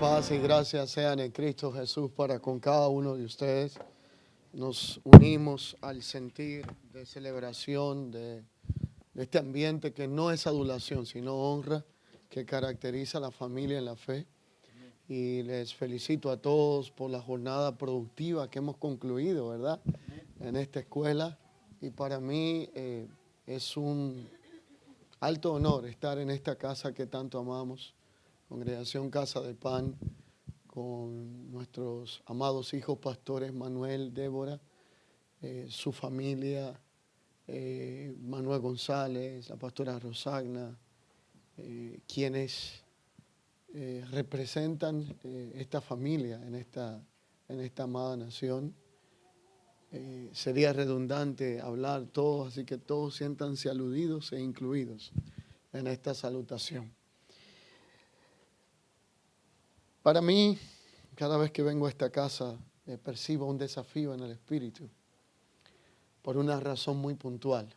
Paz y gracias sean en Cristo Jesús para con cada uno de ustedes. Nos unimos al sentir de celebración de este ambiente que no es adulación, sino honra, que caracteriza a la familia en la fe. Y les felicito a todos por la jornada productiva que hemos concluido, ¿verdad? En esta escuela. Y para mí es un alto honor estar en esta casa que tanto amamos, Congregación Casa de Pan, con nuestros amados hijos pastores Manuel, Débora, su familia, Manuel González, la pastora Rosagna, quienes representan esta familia en esta amada nación. Sería redundante hablar todos, así que todos siéntanse aludidos e incluidos en esta salutación. Para mí, cada vez que vengo a esta casa, percibo un desafío en el espíritu por una razón muy puntual.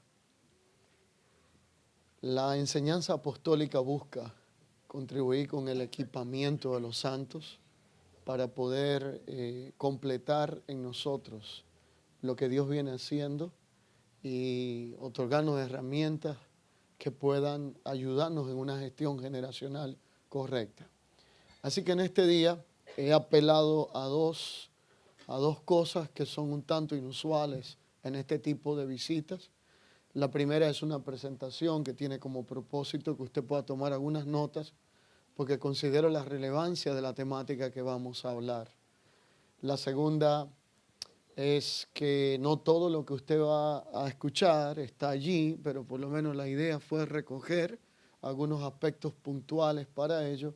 La enseñanza apostólica busca contribuir con el equipamiento de los santos para poder completar en nosotros lo que Dios viene haciendo y otorgarnos herramientas que puedan ayudarnos en una gestión generacional correcta. Así que en este día he apelado a dos cosas que son un tanto inusuales en este tipo de visitas. La primera es una presentación que tiene como propósito que usted pueda tomar algunas notas porque considero la relevancia de la temática que vamos a hablar. La segunda es que no todo lo que usted va a escuchar está allí, pero por lo menos la idea fue recoger algunos aspectos puntuales para ello.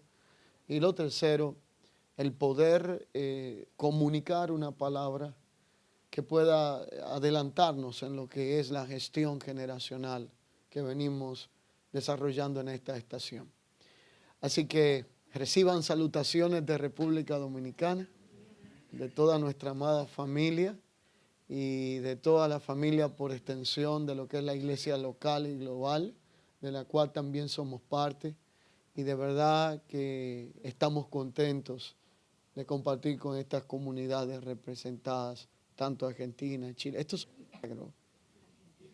Y lo tercero, el poder comunicar una palabra que pueda adelantarnos en lo que es la gestión generacional que venimos desarrollando en esta estación. Así que reciban salutaciones de República Dominicana, de toda nuestra amada familia y de toda la familia por extensión de lo que es la iglesia local y global, de la cual también somos parte. Y de verdad que estamos contentos de compartir con estas comunidades representadas, tanto Argentina y Chile. Esto es un milagro.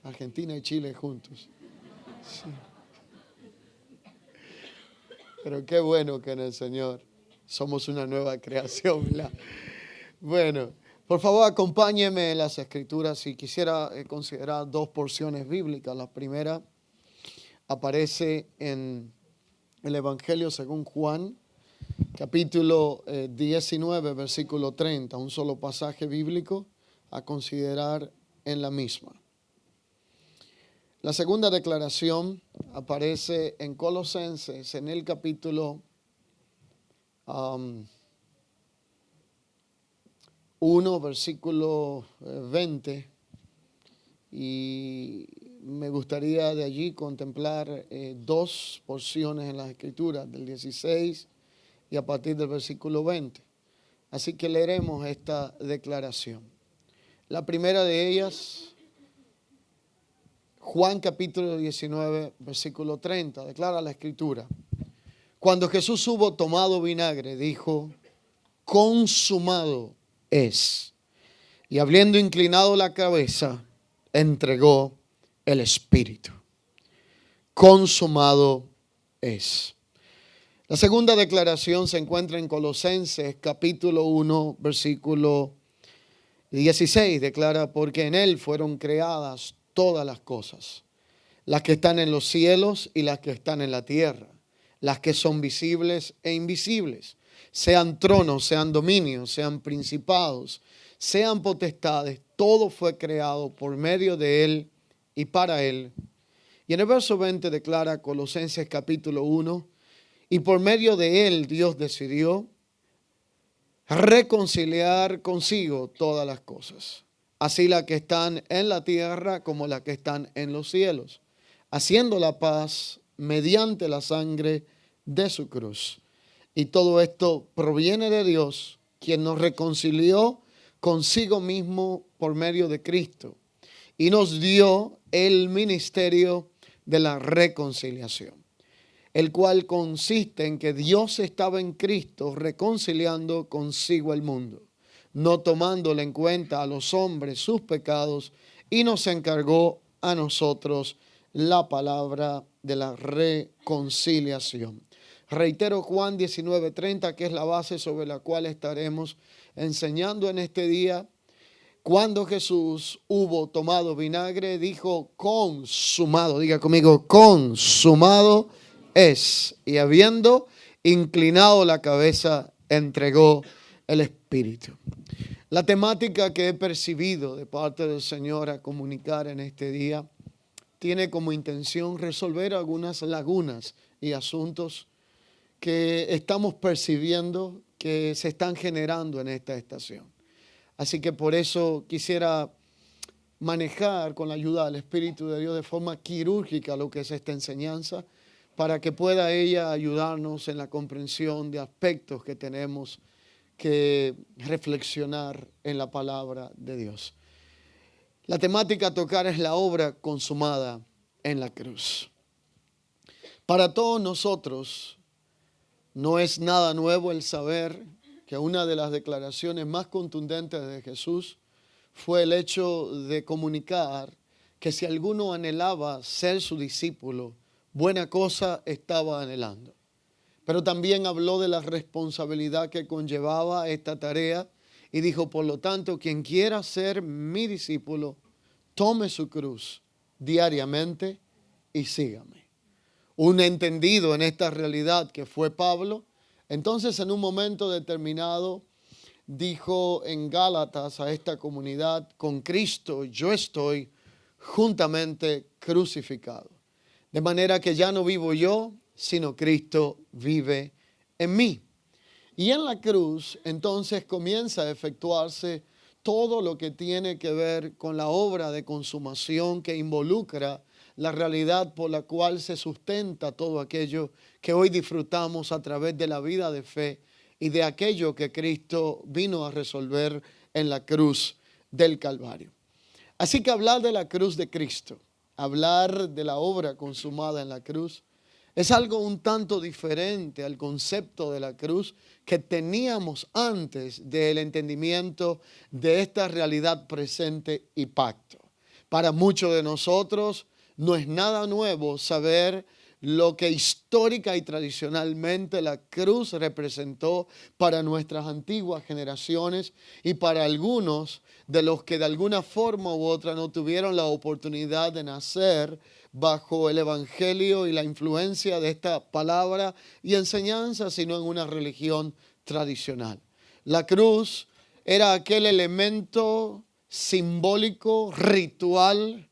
Argentina y Chile juntos. Sí. Pero qué bueno que en el Señor somos una nueva creación, ¿verdad? Bueno, por favor acompáñeme en las Escrituras. Si quisiera considerar dos porciones bíblicas. La primera aparece en el Evangelio según Juan, capítulo 19, versículo 30, un solo pasaje bíblico a considerar en la misma. La segunda declaración aparece en Colosenses, en el capítulo 1, versículo 20, y me gustaría de allí contemplar dos porciones en las Escrituras, del 16 y a partir del versículo 20. Así que leeremos esta declaración. La primera de ellas, Juan capítulo 19, versículo 30, declara la Escritura. Cuando Jesús hubo tomado vinagre, dijo, consumado es. Y habiendo inclinado la cabeza, entregó el Espíritu. Consumado es. La segunda declaración se encuentra en Colosenses capítulo 1, versículo 16. Declara, porque en Él fueron creadas todas las cosas, las que están en los cielos y las que están en la tierra, las que son visibles e invisibles, sean tronos, sean dominios, sean principados, sean potestades, todo fue creado por medio de Él y para Él. Y en el verso 20 declara Colosenses capítulo 1, y por medio de Él Dios decidió reconciliar consigo todas las cosas, así las que están en la tierra como las que están en los cielos, haciendo la paz mediante la sangre de su cruz. Y todo esto proviene de Dios, quien nos reconcilió consigo mismo por medio de Cristo y nos dio el ministerio de la reconciliación, el cual consiste en que Dios estaba en Cristo reconciliando consigo el mundo, no tomándole en cuenta a los hombres sus pecados, y nos encargó a nosotros la palabra de la reconciliación. Reitero Juan 19:30, que es la base sobre la cual estaremos enseñando en este día. Cuando Jesús hubo tomado vinagre, dijo: consumado. Diga conmigo: consumado es. Y habiendo inclinado la cabeza, entregó el Espíritu. La temática que he percibido de parte del Señor a comunicar en este día tiene como intención resolver algunas lagunas y asuntos que estamos percibiendo que se están generando en esta estación. Así que por eso quisiera manejar con la ayuda del Espíritu de Dios de forma quirúrgica lo que es esta enseñanza, para que pueda ella ayudarnos en la comprensión de aspectos que tenemos que reflexionar en la palabra de Dios. La temática a tocar es la obra consumada en la cruz. Para todos nosotros no es nada nuevo el saber que una de las declaraciones más contundentes de Jesús fue el hecho de comunicar que si alguno anhelaba ser su discípulo, buena cosa estaba anhelando. Pero también habló de la responsabilidad que conllevaba esta tarea y dijo: por lo tanto, quien quiera ser mi discípulo, tome su cruz diariamente y sígame. Un entendido en esta realidad que fue Pablo, entonces en un momento determinado dijo en Gálatas a esta comunidad: con Cristo yo estoy juntamente crucificado. De manera que ya no vivo yo, sino Cristo vive en mí. Y en la cruz entonces comienza a efectuarse todo lo que tiene que ver con la obra de consumación que involucra la realidad por la cual se sustenta todo aquello que hoy disfrutamos a través de la vida de fe y de aquello que Cristo vino a resolver en la cruz del Calvario. Así que hablar de la cruz de Cristo, hablar de la obra consumada en la cruz, es algo un tanto diferente al concepto de la cruz que teníamos antes del entendimiento de esta realidad presente y pacto. Para muchos de nosotros no es nada nuevo saber lo que histórica y tradicionalmente la cruz representó para nuestras antiguas generaciones y para algunos de los que de alguna forma u otra no tuvieron la oportunidad de nacer bajo el evangelio y la influencia de esta palabra y enseñanza, sino en una religión tradicional. La cruz era aquel elemento simbólico, ritual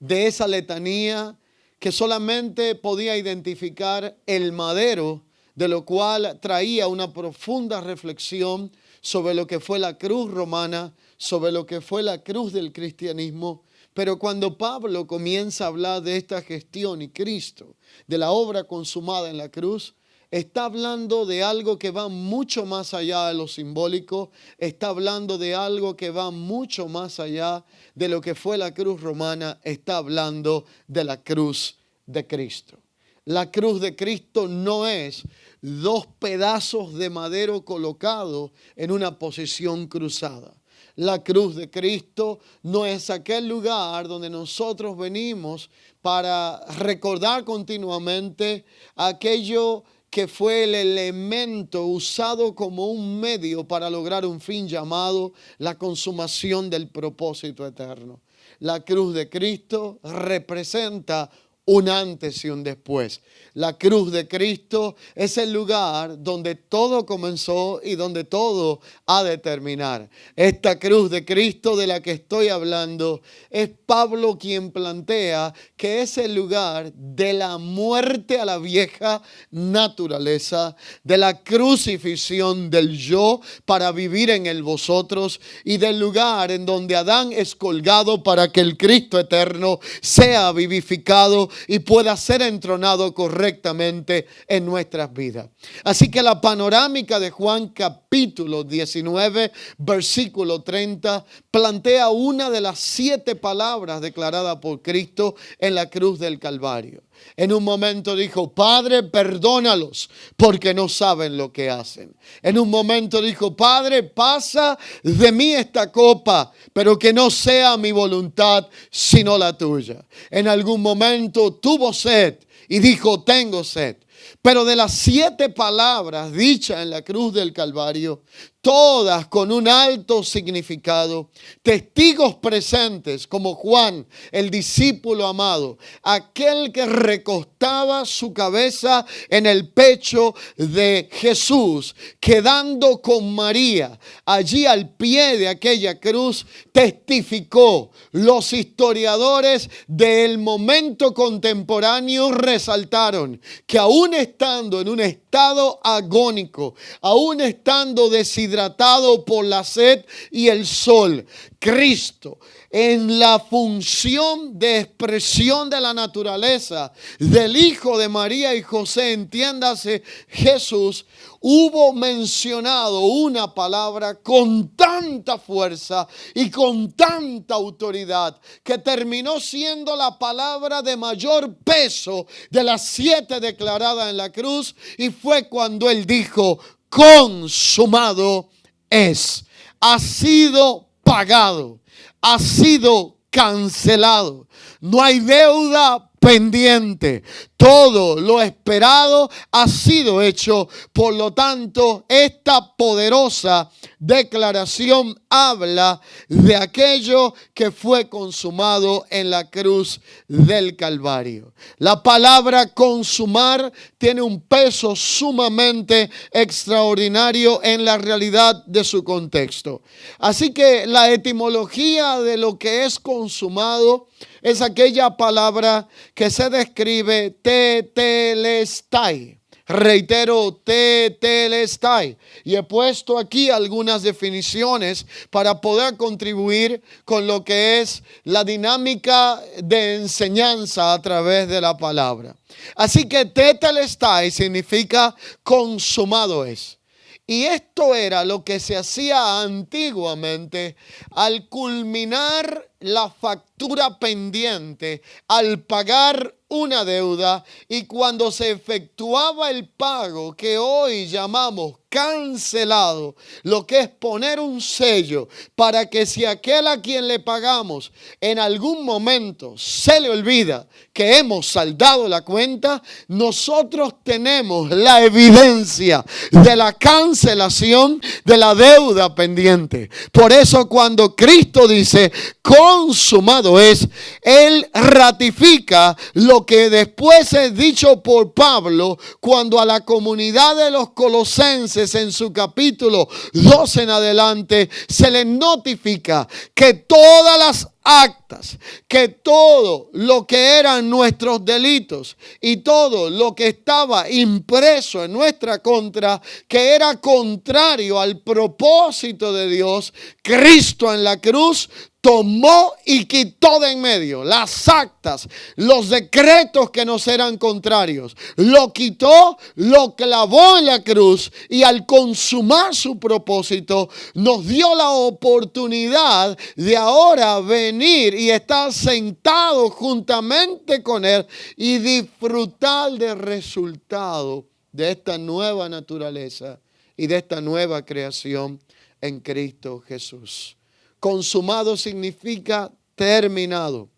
de esa letanía que solamente podía identificar el madero, de lo cual traía una profunda reflexión sobre lo que fue la cruz romana, sobre lo que fue la cruz del cristianismo. Pero cuando Pablo comienza a hablar de esta gestión y Cristo, de la obra consumada en la cruz, está hablando de algo que va mucho más allá de lo simbólico, está hablando de algo que va mucho más allá de lo que fue la cruz romana, está hablando de la cruz de Cristo. La cruz de Cristo no es dos pedazos de madero colocados en una posición cruzada. La cruz de Cristo no es aquel lugar donde nosotros venimos para recordar continuamente aquello que fue el elemento usado como un medio para lograr un fin llamado la consumación del propósito eterno. La cruz de Cristo representa un antes y un después. La cruz de Cristo es el lugar donde todo comenzó y donde todo ha de terminar. Esta cruz de Cristo de la que estoy hablando es Pablo quien plantea que es el lugar de la muerte a la vieja naturaleza, de la crucifixión del yo para vivir en el vosotros y del lugar en donde Adán es colgado para que el Cristo eterno sea vivificado y pueda ser entronado correctamente en nuestras vidas. Así que la panorámica de Juan capítulo 19, versículo 30, plantea una de las 7 palabras declaradas por Cristo en la cruz del Calvario. En un momento dijo: Padre, perdónalos porque no saben lo que hacen. En un momento dijo: Padre, pasa de mí esta copa, pero que no sea mi voluntad sino la tuya. En algún momento tuvo sed y dijo: tengo sed. Pero de las 7 palabras dichas en la cruz del Calvario, todas con un alto significado, testigos presentes como Juan, el discípulo amado, aquel que recostaba su cabeza en el pecho de Jesús, quedando con María allí al pie de aquella cruz, testificó. Los historiadores del momento contemporáneo resaltaron que aún estando en un estado agónico, aún estando deshidratado por la sed y el sol, Cristo, en la función de expresión de la naturaleza del Hijo de María y José, entiéndase Jesús, hubo mencionado una palabra con tanta fuerza y con tanta autoridad que terminó siendo la palabra de mayor peso de las 7 declaradas en la cruz, y fue cuando él dijo: consumado es. Ha sido pagado, ha sido cancelado, no hay deuda pendiente. Todo lo esperado ha sido hecho. Por lo tanto, esta poderosa declaración habla de aquello que fue consumado en la cruz del Calvario. La palabra consumar tiene un peso sumamente extraordinario en la realidad de su contexto. Así que la etimología de lo que es consumado es aquella palabra que se describe tetelestai. Reitero, tetelestai. Y he puesto aquí algunas definiciones para poder contribuir con lo que es la dinámica de enseñanza a través de la palabra. Así que tetelestai significa consumado es. Y esto era lo que se hacía antiguamente al culminar la factura pendiente, al pagar una deuda, y cuando se efectuaba el pago que hoy llamamos cancelado, lo que es poner un sello para que si aquel a quien le pagamos en algún momento se le olvida que hemos saldado la cuenta, nosotros tenemos la evidencia de la cancelación de la deuda pendiente. Por eso cuando Cristo dice consumado es, Él ratifica lo que después es dicho por Pablo cuando a la comunidad de los colosenses en su capítulo 12 en adelante se les notifica que todas las actas, que todo lo que eran nuestros delitos y todo lo que estaba impreso en nuestra contra, que era contrario al propósito de Dios, Cristo en la cruz tomó y quitó de en medio las actas, los decretos que nos eran contrarios. Lo quitó, lo clavó en la cruz y al consumar su propósito nos dio la oportunidad de ahora venir y estar sentados juntamente con Él y disfrutar del resultado de esta nueva naturaleza y de esta nueva creación en Cristo Jesús. Consumado significa terminado,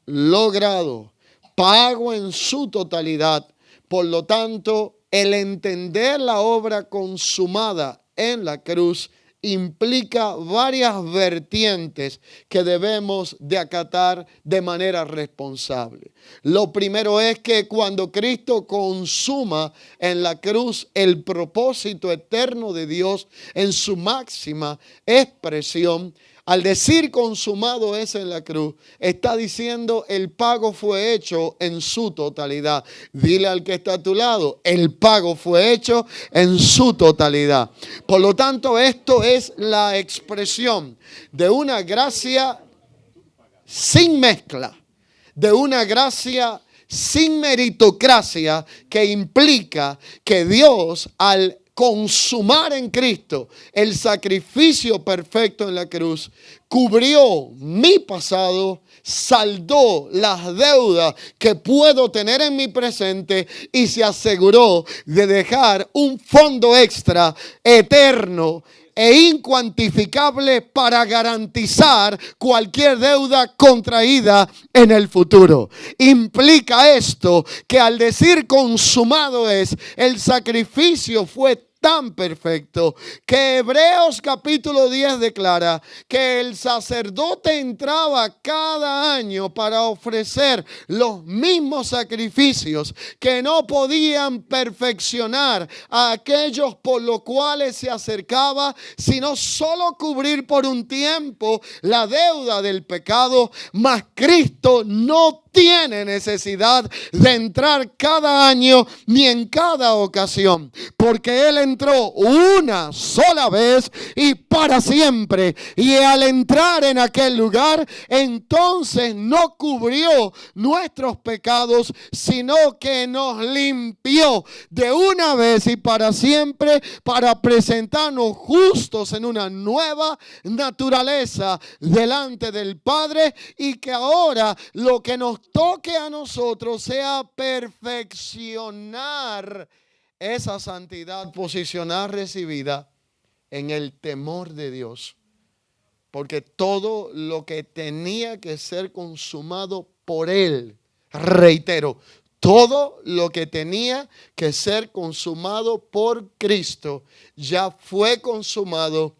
logrado, pago en su totalidad. Por lo tanto, el entender la obra consumada en la cruz implica varias vertientes que debemos de acatar de manera responsable. Lo primero es que cuando Cristo consuma en la cruz el propósito eterno de Dios en su máxima expresión, al decir consumado es en la cruz, está diciendo el pago fue hecho en su totalidad. Dile al que está a tu lado, el pago fue hecho en su totalidad. Por lo tanto, esto es la expresión de una gracia sin mezcla, de una gracia sin meritocracia que implica que Dios al consumar en Cristo el sacrificio perfecto en la cruz, cubrió mi pasado, saldó las deudas que puedo tener en mi presente y se aseguró de dejar un fondo extra eterno e incuantificable para garantizar cualquier deuda contraída en el futuro. Implica esto que al decir consumado es, el sacrificio fue tan perfecto que Hebreos capítulo 10 declara que el sacerdote entraba cada año para ofrecer los mismos sacrificios que no podían perfeccionar a aquellos por los cuales se acercaba, sino solo cubrir por un tiempo la deuda del pecado. Mas Cristo no tiene necesidad de entrar cada año ni en cada ocasión, porque Él entró una sola vez y para siempre. Y al entrar en aquel lugar, entonces no cubrió nuestros pecados, sino que nos limpió de una vez y para siempre, para presentarnos justos en una nueva naturaleza delante del Padre, y que ahora lo que nos toque a nosotros sea perfeccionar esa santidad posicional recibida en el temor de Dios. Porque todo lo que tenía que ser consumado por Él, reitero, todo lo que tenía que ser consumado por Cristo ya fue consumado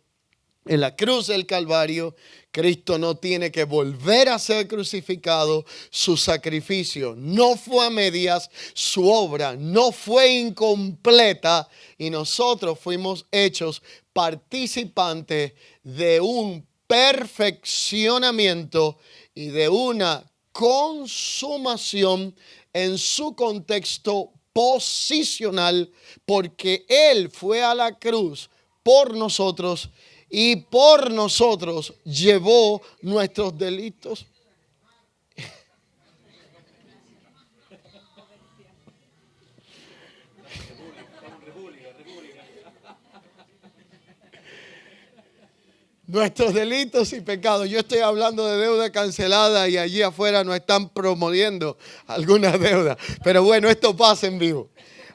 en la cruz del Calvario. Cristo no tiene que volver a ser crucificado. Su sacrificio no fue a medias. Su obra no fue incompleta. Y nosotros fuimos hechos participantes de un perfeccionamiento y de una consumación en su contexto posicional, porque Él fue a la cruz por nosotros y por nosotros llevó nuestros delitos. Nuestros delitos y pecados. Yo estoy hablando de deuda cancelada y allí afuera nos están promoviendo algunas deudas. Pero bueno, esto pasa en vivo.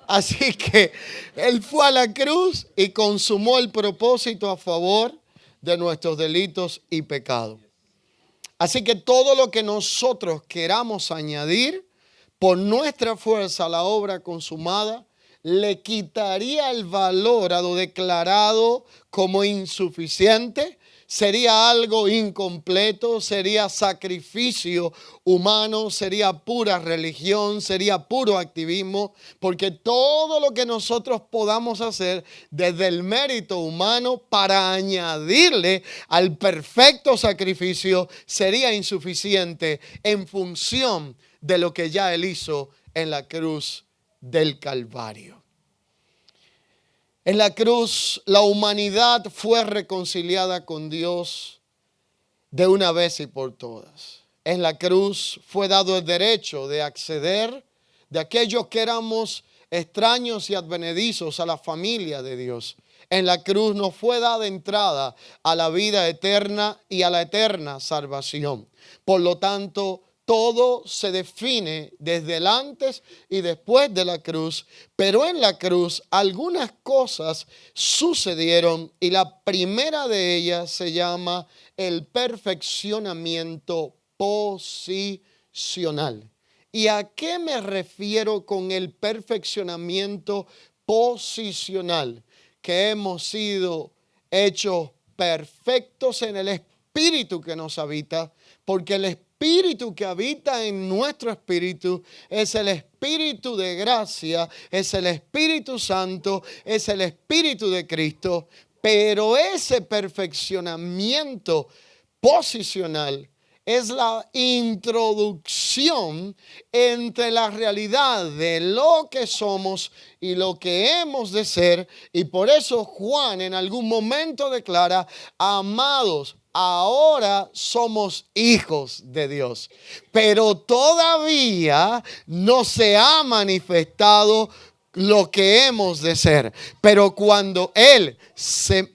Así que Él fue a la cruz y consumó el propósito a favor de nuestros delitos y pecados. Así que todo lo que nosotros queramos añadir por nuestra fuerza a la obra consumada, le quitaría el valor a lo declarado como insuficiente. Sería algo incompleto, sería sacrificio humano, sería pura religión, sería puro activismo, porque todo lo que nosotros podamos hacer desde el mérito humano para añadirle al perfecto sacrificio sería insuficiente en función de lo que ya Él hizo en la cruz del Calvario. En la cruz, la humanidad fue reconciliada con Dios de una vez y por todas. En la cruz fue dado el derecho de acceder de aquellos que éramos extraños y advenedizos a la familia de Dios. En la cruz nos fue dada entrada a la vida eterna y a la eterna salvación. Por lo tanto, todo se define desde el antes y después de la cruz, pero en la cruz algunas cosas sucedieron y la primera de ellas se llama el perfeccionamiento posicional. ¿Y a qué me refiero con el perfeccionamiento posicional? Que hemos sido hechos perfectos en el Espíritu que nos habita, porque el Espíritu que habita en nuestro espíritu es el Espíritu de gracia, es el Espíritu Santo, es el Espíritu de Cristo. Pero ese perfeccionamiento posicional es la introducción entre la realidad de lo que somos y lo que hemos de ser. Y por eso Juan en algún momento declara: amados, ahora somos hijos de Dios, pero todavía no se ha manifestado lo que hemos de ser. Pero cuando Él se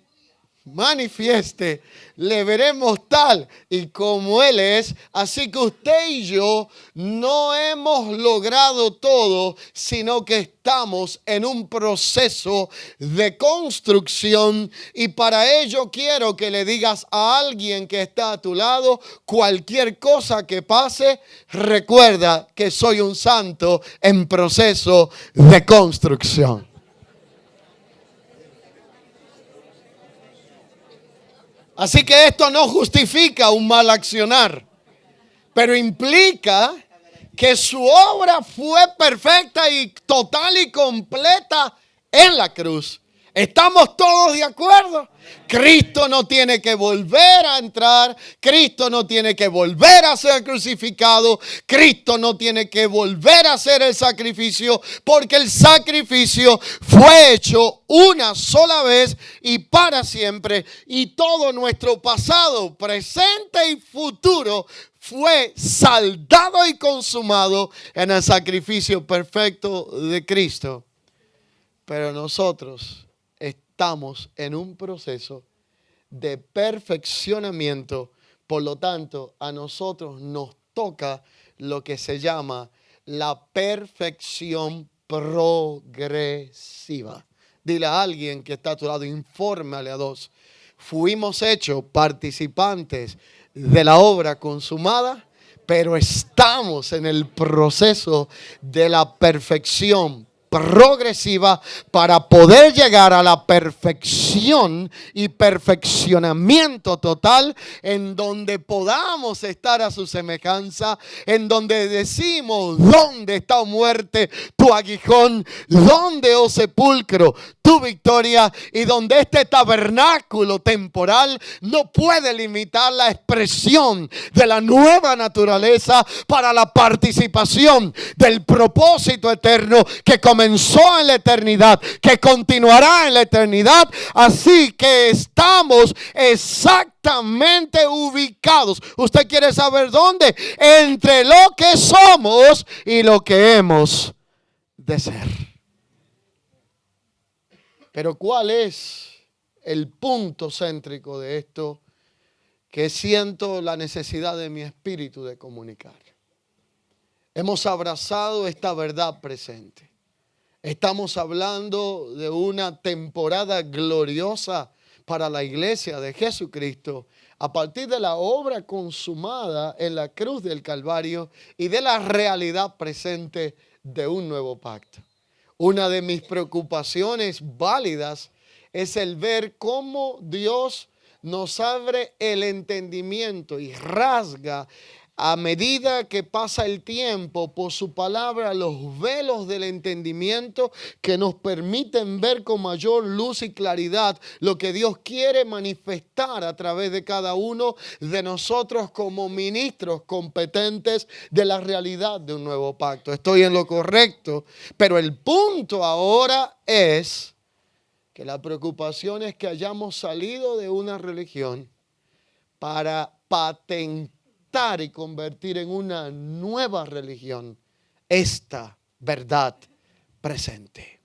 manifieste, le veremos tal y como Él es. Así que usted y yo no hemos logrado todo, sino que estamos en un proceso de construcción. Y para ello quiero que le digas a alguien que está a tu lado: cualquier cosa que pase, recuerda que soy un santo en proceso de construcción. Así que esto no justifica un mal accionar, pero implica que su obra fue perfecta y total y completa en la cruz. ¿Estamos todos de acuerdo? Cristo no tiene que volver a entrar. Cristo no tiene que volver a ser crucificado. Cristo no tiene que volver a hacer el sacrificio, porque el sacrificio fue hecho una sola vez y para siempre. Y todo nuestro pasado, presente y futuro fue saldado y consumado en el sacrificio perfecto de Cristo. Pero nosotros estamos en un proceso de perfeccionamiento. Por lo tanto, a nosotros nos toca lo que se llama la perfección progresiva. Dile a alguien que está a tu lado, infórmale a dos: fuimos hechos participantes de la obra consumada, pero estamos en el proceso de la perfección progresiva para poder llegar a la perfección y perfeccionamiento total, en donde podamos estar a su semejanza, en donde decimos: ¿dónde está, oh muerte, tu aguijón? ¿Dónde, oh sepulcro, tu victoria? Y donde este tabernáculo temporal no puede limitar la expresión de la nueva naturaleza para la participación del propósito eterno que comenzó en la eternidad, que continuará en la eternidad. Así que estamos exactamente ubicados. ¿Usted quiere saber dónde? Entre lo que somos y lo que hemos de ser. Pero ¿cuál es el punto céntrico de esto que siento la necesidad de mi espíritu de comunicar? Hemos abrazado esta verdad presente. Estamos hablando de una temporada gloriosa para la iglesia de Jesucristo a partir de la obra consumada en la cruz del Calvario y de la realidad presente de un nuevo pacto. Una de mis preocupaciones válidas es el ver cómo Dios nos abre el entendimiento y rasga, a medida que pasa el tiempo, por su palabra, los velos del entendimiento que nos permiten ver con mayor luz y claridad lo que Dios quiere manifestar a través de cada uno de nosotros como ministros competentes de la realidad de un nuevo pacto. Estoy en lo correcto, pero el punto ahora es que la preocupación es que hayamos salido de una religión para patentar y convertir en una nueva religión esta verdad presente.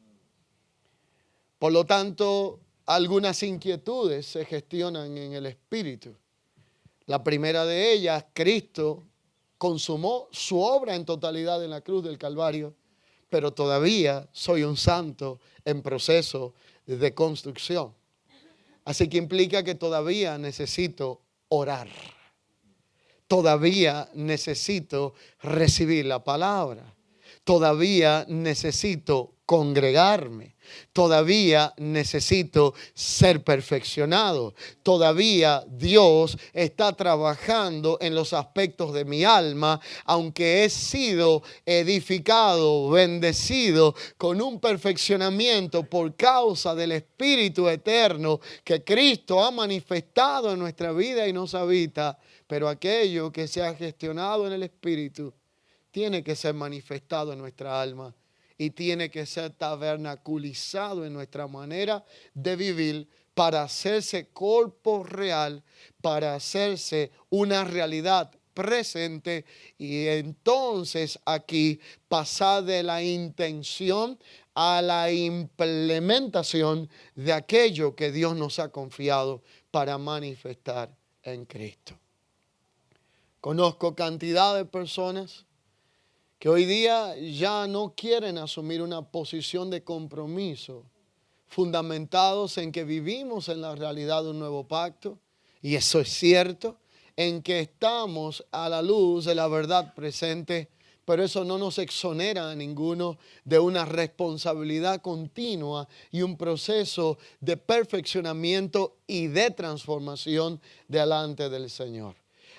Por lo tanto, algunas inquietudes se gestionan en el espíritu. La primera de ellas: Cristo consumó su obra en totalidad en la cruz del Calvario, pero todavía soy un santo en proceso de construcción. Así que implica que todavía necesito orar. Todavía necesito recibir la palabra. Todavía necesito congregarme. Todavía necesito ser perfeccionado. Todavía Dios está trabajando en los aspectos de mi alma, aunque he sido edificado, bendecido con un perfeccionamiento por causa del Espíritu eterno que Cristo ha manifestado en nuestra vida y nos habita. Pero aquello que se ha gestionado en el Espíritu tiene que ser manifestado en nuestra alma y tiene que ser tabernaculizado en nuestra manera de vivir para hacerse cuerpo real, para hacerse una realidad presente y entonces aquí pasar de la intención a la implementación de aquello que Dios nos ha confiado para manifestar en Cristo. Conozco cantidad de personas que hoy día ya no quieren asumir una posición de compromiso fundamentados en que vivimos en la realidad de un nuevo pacto, y eso es cierto, en que estamos a la luz de la verdad presente, pero eso no nos exonera a ninguno de una responsabilidad continua y un proceso de perfeccionamiento y de transformación delante del Señor.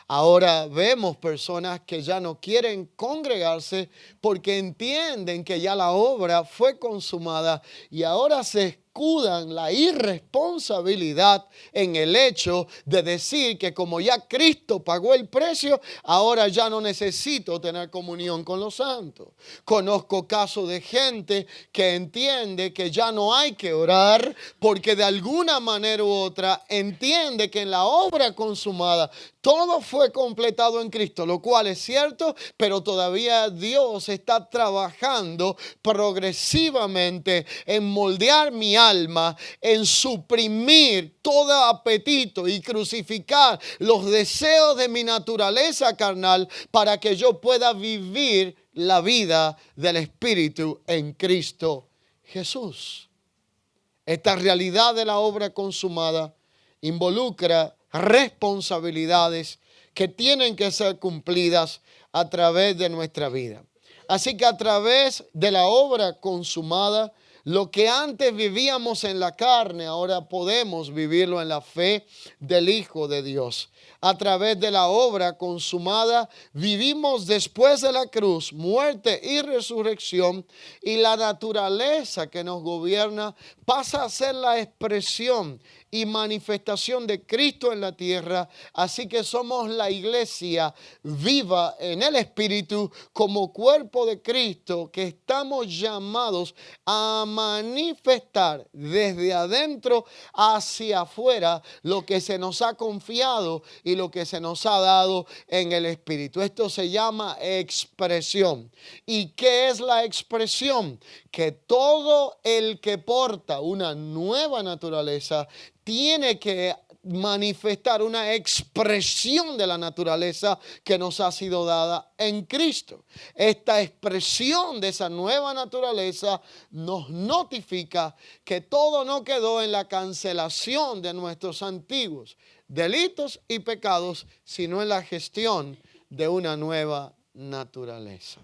Ahora vemos personas que ya no quieren congregarse porque entienden que ya la obra fue consumada y ahora se escudan la irresponsabilidad en el hecho de decir que como ya Cristo pagó el precio, ahora ya no necesito tener comunión con los santos. Conozco casos de gente que entiende que ya no hay que orar porque de alguna manera u otra entiende que en la obra consumada todo fue completado en Cristo, lo cual es cierto, pero todavía Dios está trabajando progresivamente en moldear mi alma, en suprimir todo apetito y crucificar los deseos de mi naturaleza carnal para que yo pueda vivir la vida del Espíritu en Cristo Jesús. Esta realidad de la obra consumada involucra responsabilidades que tienen que ser cumplidas a través de nuestra vida. Así que a través de la obra consumada, lo que antes vivíamos en la carne, ahora podemos vivirlo en la fe del Hijo de Dios. A través de la obra consumada, vivimos después de la cruz, muerte y resurrección, y la naturaleza que nos gobierna pasa a ser la expresión y manifestación de Cristo en la tierra. Así que somos la iglesia viva en el Espíritu como cuerpo de Cristo, que estamos llamados a manifestar desde adentro hacia afuera lo que se nos ha confiado y lo que se nos ha dado en el Espíritu. Esto se llama expresión. ¿Y qué es la expresión? Que todo el que porta una nueva naturaleza tiene que manifestar una expresión de la naturaleza que nos ha sido dada en Cristo. Esta expresión de esa nueva naturaleza nos notifica que todo no quedó en la cancelación de nuestros antiguos delitos y pecados, sino en la gestión de una nueva naturaleza.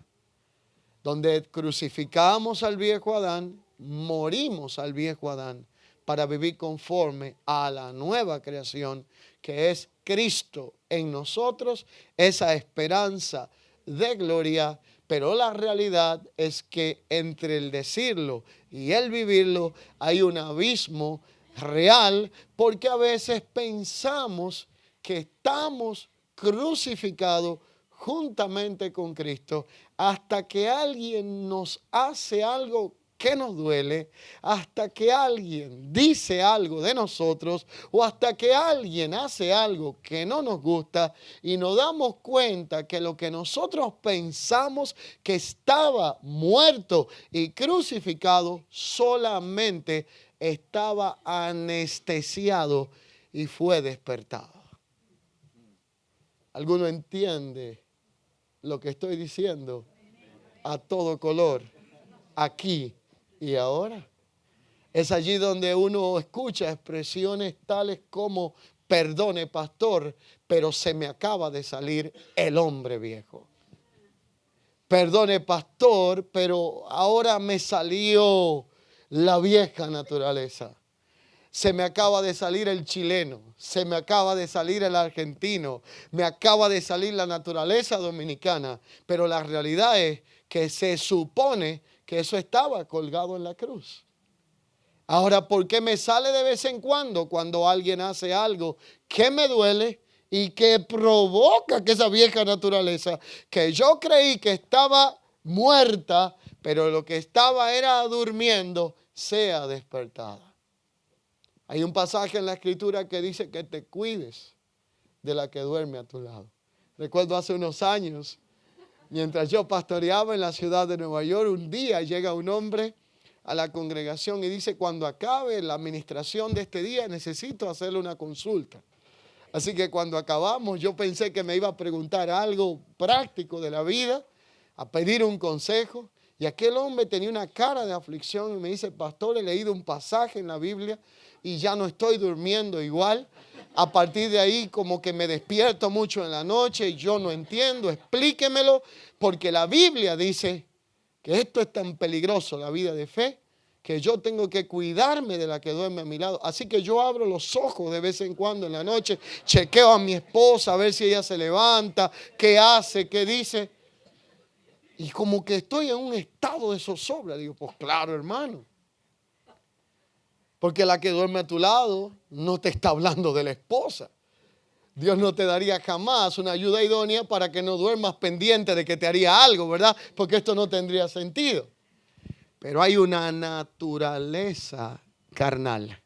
Donde crucificamos al viejo Adán, morimos al viejo Adán para vivir conforme a la nueva creación que es Cristo en nosotros, esa esperanza de gloria. Pero la realidad es que entre el decirlo y el vivirlo hay un abismo real, porque a veces pensamos que estamos crucificados juntamente con Cristo hasta que alguien nos hace algo que nos duele, hasta que alguien dice algo de nosotros o hasta que alguien hace algo que no nos gusta y nos damos cuenta que lo que nosotros pensamos que estaba muerto y crucificado solamente estaba anestesiado y fue despertado. ¿Alguno entiende lo que estoy diciendo? A todo color, aquí y ahora. Es allí donde uno escucha expresiones tales como: perdone, pastor, pero se me acaba de salir el hombre viejo. Perdone, pastor, pero ahora me salió la vieja naturaleza. Se me acaba de salir el chileno, se me acaba de salir el argentino, me acaba de salir la naturaleza dominicana, pero la realidad es que se supone que eso estaba colgado en la cruz. Ahora, ¿por qué me sale de vez en cuando alguien hace algo que me duele y que provoca que esa vieja naturaleza, que yo creí que estaba muerta, pero lo que estaba era durmiendo, sea despertada? Hay un pasaje en la Escritura que dice que te cuides de la que duerme a tu lado. Recuerdo hace unos años, mientras yo pastoreaba en la ciudad de Nueva York, un día llega un hombre a la congregación y dice, cuando acabe la administración de este día, necesito hacerle una consulta. Así que cuando acabamos, yo pensé que me iba a preguntar algo práctico de la vida, a pedir un consejo. Y aquel hombre tenía una cara de aflicción y me dice, pastor, he leído un pasaje en la Biblia y ya no estoy durmiendo igual. A partir de ahí como que me despierto mucho en la noche y yo no entiendo, explíquemelo, porque la Biblia dice que esto es tan peligroso, la vida de fe, que yo tengo que cuidarme de la que duerme a mi lado. Así que yo abro los ojos de vez en cuando en la noche, chequeo a mi esposa a ver si ella se levanta, qué hace, qué dice. Y como que estoy en un estado de zozobra. Digo, pues claro, hermano. Porque la que duerme a tu lado no te está hablando de la esposa. Dios no te daría jamás una ayuda idónea para que no duermas pendiente de que te haría algo, ¿verdad? Porque esto no tendría sentido. Pero hay una naturaleza carnal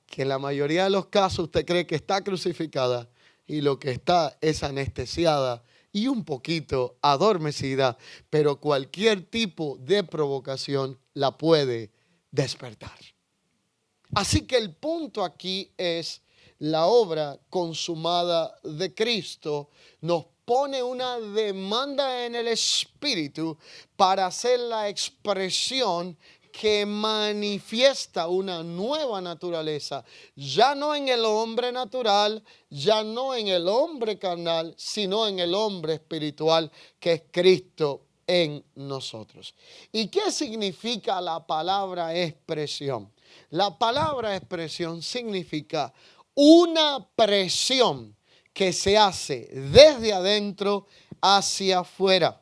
que en la mayoría de los casos usted cree que está crucificada y lo que está es anestesiada y un poquito adormecida, pero cualquier tipo de provocación la puede despertar. Así que el punto aquí es la obra consumada de Cristo nos pone una demanda en el espíritu para hacer la expresión que manifiesta una nueva naturaleza, ya no en el hombre natural, ya no en el hombre carnal, sino en el hombre espiritual que es Cristo en nosotros. ¿Y qué significa la palabra expresión? La palabra expresión significa una presión que se hace desde adentro hacia afuera.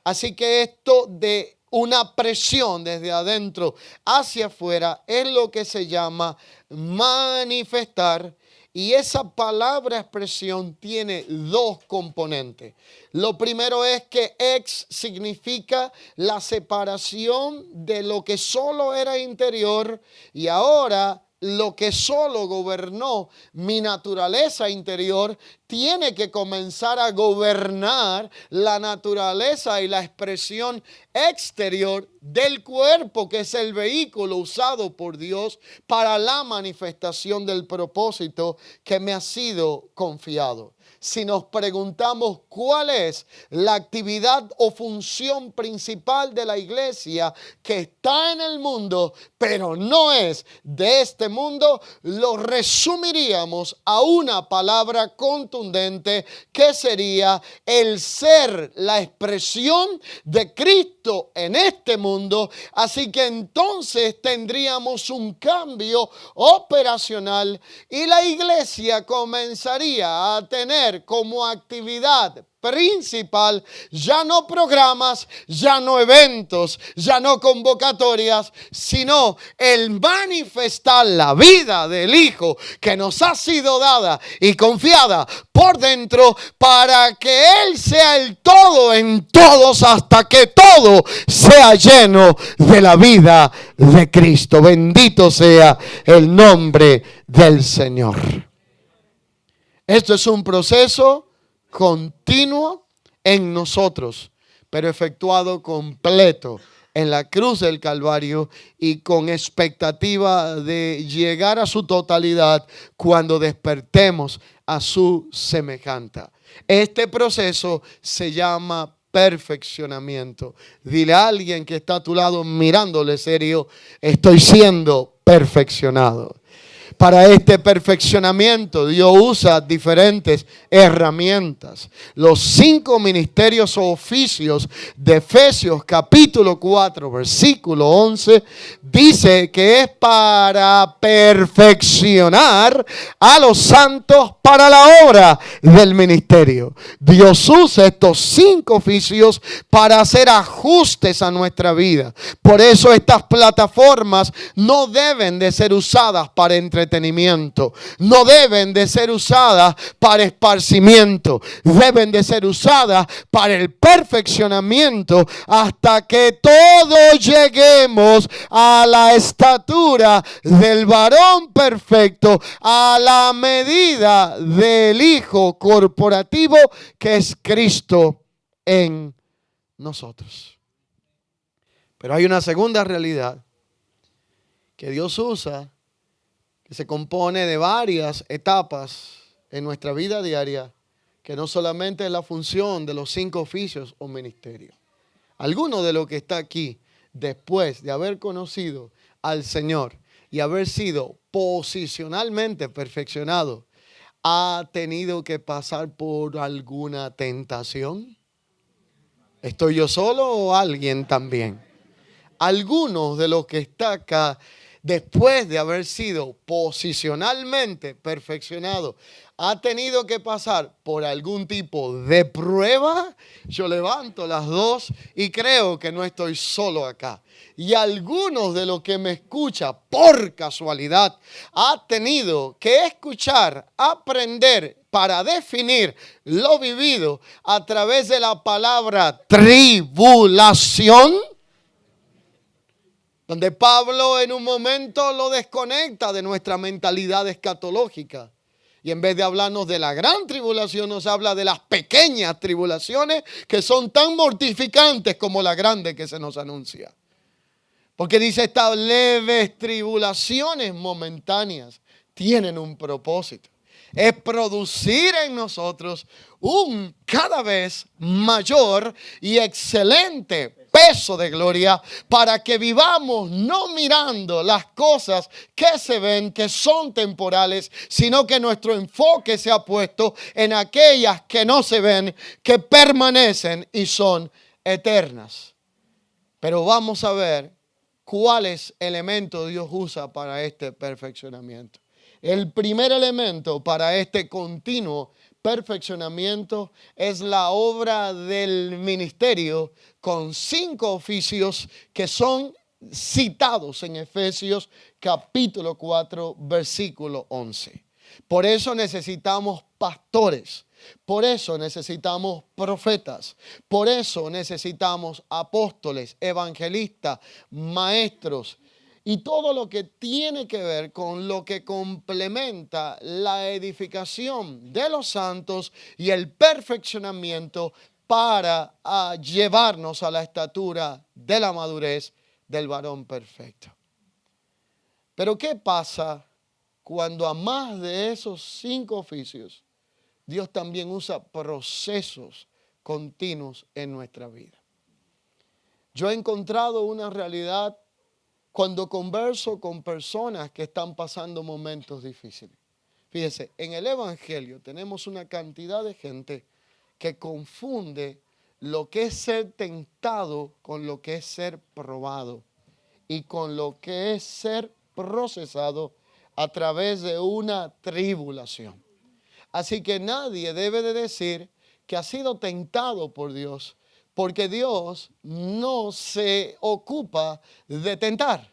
Así que esto de una presión desde adentro hacia afuera es lo que se llama manifestar. Y esa palabra expresión tiene dos componentes. Lo primero es que ex significa la separación de lo que solo era interior y ahora lo que solo gobernó mi naturaleza interior tiene que comenzar a gobernar la naturaleza y la expresión exterior del cuerpo, que es el vehículo usado por Dios para la manifestación del propósito que me ha sido confiado. Si nos preguntamos cuál es la actividad o función principal de la iglesia que está en el mundo, pero no es de este mundo, lo resumiríamos a una palabra contundente que sería el ser la expresión de Cristo en este mundo. Así que entonces tendríamos un cambio operacional y la iglesia comenzaría a tener como actividad principal ya no programas, ya no eventos, ya no convocatorias, sino el manifestar la vida del Hijo que nos ha sido dada y confiada por dentro para que Él sea el todo en todos hasta que todo sea lleno de la vida de Cristo. Bendito sea el nombre del Señor. Esto es un proceso continuo en nosotros, pero efectuado completo en la cruz del Calvario y con expectativa de llegar a su totalidad cuando despertemos a su semejanza. Este proceso se llama perfeccionamiento. Dile a alguien que está a tu lado mirándole serio, estoy siendo perfeccionado. Para este perfeccionamiento Dios usa diferentes herramientas. Los 5 ministerios o oficios de Efesios capítulo 4 versículo 11 dice que es para perfeccionar a los santos para la obra del ministerio. Dios usa estos 5 oficios para hacer ajustes a nuestra vida. Por eso estas plataformas no deben de ser usadas para entretenimiento. entretenimiento. No deben de ser usadas para esparcimiento. Deben de ser usadas para el perfeccionamiento hasta que todos lleguemos a la estatura del varón perfecto, a la medida del Hijo corporativo que es Cristo en nosotros. Pero hay una segunda realidad que Dios usa, que se compone de varias etapas en nuestra vida diaria, que no solamente es la función de los 5 oficios o ministerios. Alguno de los que está aquí, después de haber conocido al Señor y haber sido posicionalmente perfeccionado, ¿ha tenido que pasar por alguna tentación? ¿Estoy yo solo o alguien también? Algunos de los que está acá, después de haber sido posicionalmente perfeccionado, ha tenido que pasar por algún tipo de prueba. Yo levanto las dos y creo que no estoy solo acá. Y algunos de los que me escuchan por casualidad ha tenido que escuchar, aprender para definir lo vivido a través de la palabra tribulación, donde Pablo en un momento lo desconecta de nuestra mentalidad escatológica. Y en vez de hablarnos de la gran tribulación, nos habla de las pequeñas tribulaciones que son tan mortificantes como la grande que se nos anuncia. Porque dice, estas leves tribulaciones momentáneas tienen un propósito. Es producir en nosotros un cada vez mayor y excelente peso de gloria para que vivamos no mirando las cosas que se ven, que son temporales, sino que nuestro enfoque se ha puesto en aquellas que no se ven, que permanecen y son eternas. Pero vamos a ver cuáles elementos Dios usa para este perfeccionamiento. El primer elemento para este continuo perfeccionamiento es la obra del ministerio con 5 oficios que son citados en Efesios capítulo 4 versículo 11. Por eso necesitamos pastores. Por eso necesitamos profetas, por eso necesitamos apóstoles, evangelistas, maestros y todo lo que tiene que ver con lo que complementa la edificación de los santos y el perfeccionamiento para llevarnos a la estatura de la madurez del varón perfecto. Pero ¿qué pasa cuando a más de esos 5 oficios Dios también usa procesos continuos en nuestra vida? Yo he encontrado una realidad cuando converso con personas que están pasando momentos difíciles. Fíjese, en el Evangelio tenemos una cantidad de gente que confunde lo que es ser tentado con lo que es ser probado y con lo que es ser procesado a través de una tribulación. Así que nadie debe de decir que ha sido tentado por Dios, porque Dios no se ocupa de tentar.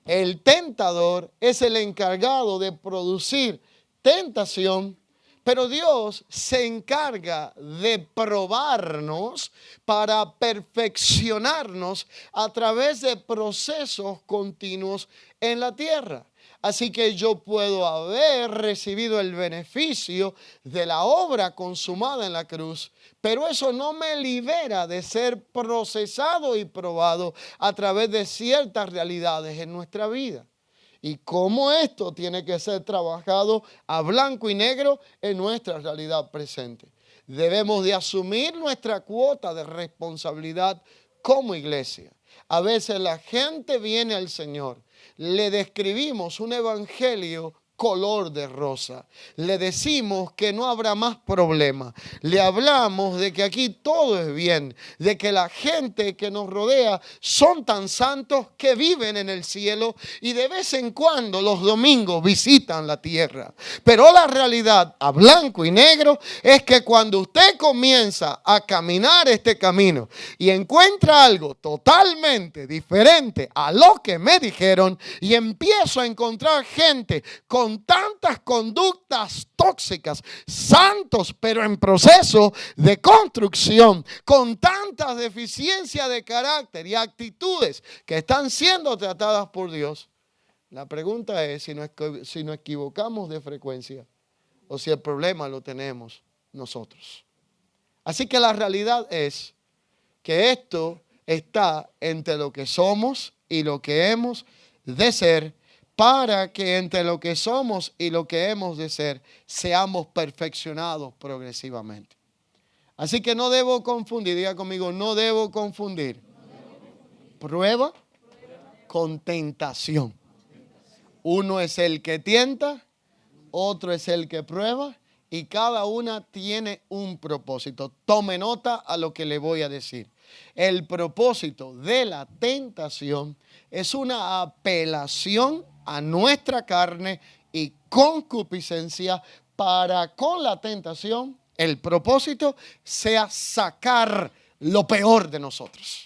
El tentador es el encargado de producir tentación, pero Dios se encarga de probarnos para perfeccionarnos a través de procesos continuos en la tierra. Así que yo puedo haber recibido el beneficio de la obra consumada en la cruz, pero eso no me libera de ser procesado y probado a través de ciertas realidades en nuestra vida. Y cómo esto tiene que ser trabajado a blanco y negro en nuestra realidad presente. Debemos de asumir nuestra cuota de responsabilidad como iglesia. A veces la gente viene al Señor, le describimos un evangelio color de rosa. Le decimos que no habrá más problemas. Le hablamos de que aquí todo es bien, de que la gente que nos rodea son tan santos que viven en el cielo y de vez en cuando los domingos visitan la tierra. Pero la realidad a blanco y negro es que cuando usted comienza a caminar este camino y encuentra algo totalmente diferente a lo que me dijeron y empiezo a encontrar gente con con tantas conductas tóxicas, santos pero en proceso de construcción, con tantas deficiencias de carácter y actitudes que están siendo tratadas por Dios, la pregunta es si nos equivocamos de frecuencia o si el problema lo tenemos nosotros. Así que la realidad es que esto está entre lo que somos y lo que hemos de ser, para que entre lo que somos y lo que hemos de ser seamos perfeccionados progresivamente. Así que no debo confundir, diga conmigo, no debo confundir prueba con tentación. Uno es el que tienta, otro es el que prueba, y cada una tiene un propósito. Tome nota a lo que le voy a decir. El propósito de la tentación es una apelación a nuestra carne y concupiscencia para con la tentación el propósito sea sacar lo peor de nosotros.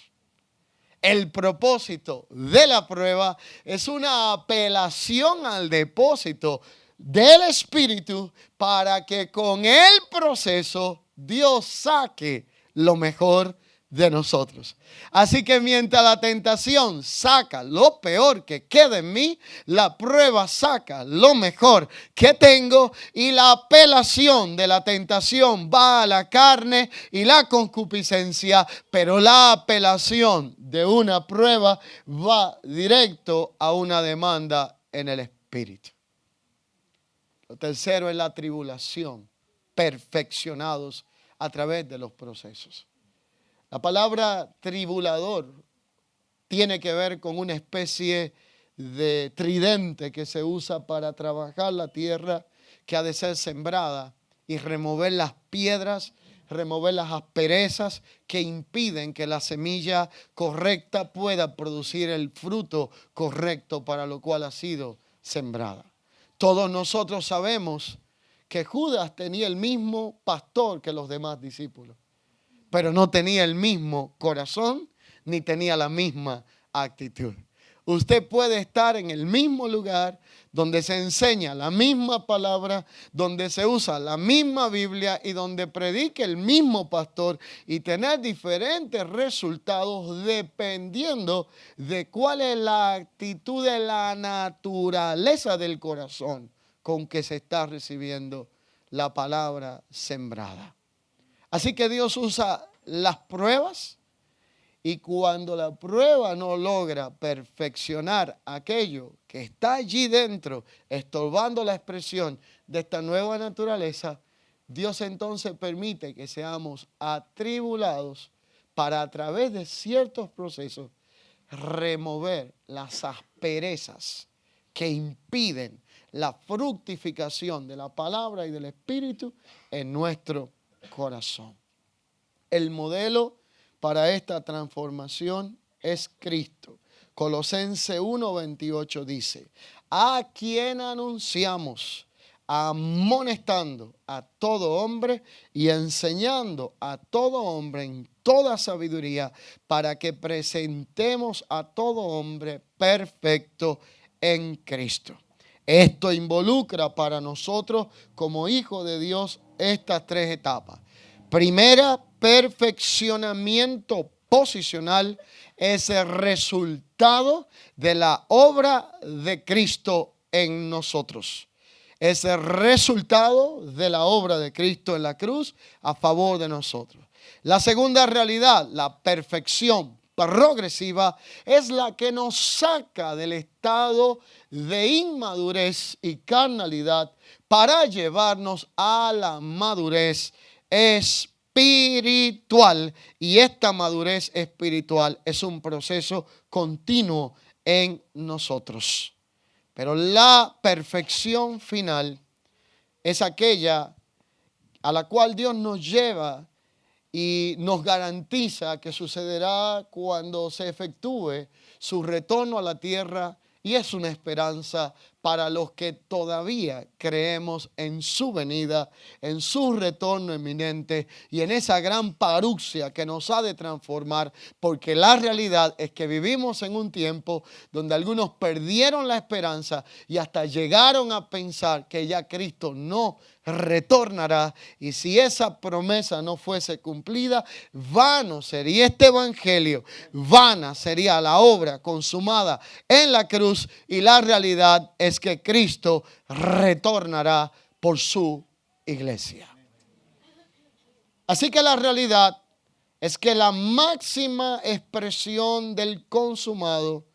El propósito de la prueba es una apelación al depósito del Espíritu para que con el proceso Dios saque lo mejor de nosotros. Así que mientras la tentación saca lo peor que queda en mí, la prueba saca lo mejor que tengo, y la apelación de la tentación va a la carne y la concupiscencia, pero la apelación de una prueba va directo a una demanda en el Espíritu. Lo tercero es la tribulación, perfeccionados a través de los procesos. La palabra tribulador tiene que ver con una especie de tridente que se usa para trabajar la tierra que ha de ser sembrada y remover las piedras, remover las asperezas que impiden que la semilla correcta pueda producir el fruto correcto para lo cual ha sido sembrada. Todos nosotros sabemos que Judas tenía el mismo pastor que los demás discípulos, pero no tenía el mismo corazón ni tenía la misma actitud. Usted puede estar en el mismo lugar donde se enseña la misma palabra, donde se usa la misma Biblia y donde predica el mismo pastor y tener diferentes resultados dependiendo de cuál es la actitud de la naturaleza del corazón con que se está recibiendo la palabra sembrada. Así que Dios usa las pruebas, y cuando la prueba no logra perfeccionar aquello que está allí dentro, estorbando la expresión de esta nueva naturaleza, Dios entonces permite que seamos atribulados para, a través de ciertos procesos, remover las asperezas que impiden la fructificación de la palabra y del Espíritu en nuestro corazón. El modelo para esta transformación es Cristo. Colosenses 1:28 dice: a quien anunciamos, amonestando a todo hombre y enseñando a todo hombre en toda sabiduría, para que presentemos a todo hombre perfecto en Cristo. Esto involucra para nosotros como hijos de Dios estas tres etapas. Primera, perfeccionamiento posicional es el resultado de la obra de Cristo en nosotros. Es el resultado de la obra de Cristo en la cruz a favor de nosotros. La segunda realidad, la perfección progresiva, es la que nos saca del estado de inmadurez y carnalidad para llevarnos a la madurez espiritual. Y esta madurez espiritual es un proceso continuo en nosotros. Pero la perfección final es aquella a la cual Dios nos lleva y nos garantiza que sucederá cuando se efectúe su retorno a la tierra, y es una esperanza para los que todavía creemos en su venida, en su retorno inminente y en esa gran paruxia que nos ha de transformar, porque la realidad es que vivimos en un tiempo donde algunos perdieron la esperanza y hasta llegaron a pensar que ya Cristo no retornará, y si esa promesa no fuese cumplida, vano sería este evangelio, vana sería la obra consumada en la cruz, y la realidad es que Cristo retornará por su iglesia. Así que la realidad es que la máxima expresión del consumado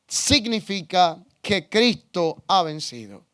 significa que Cristo ha vencido,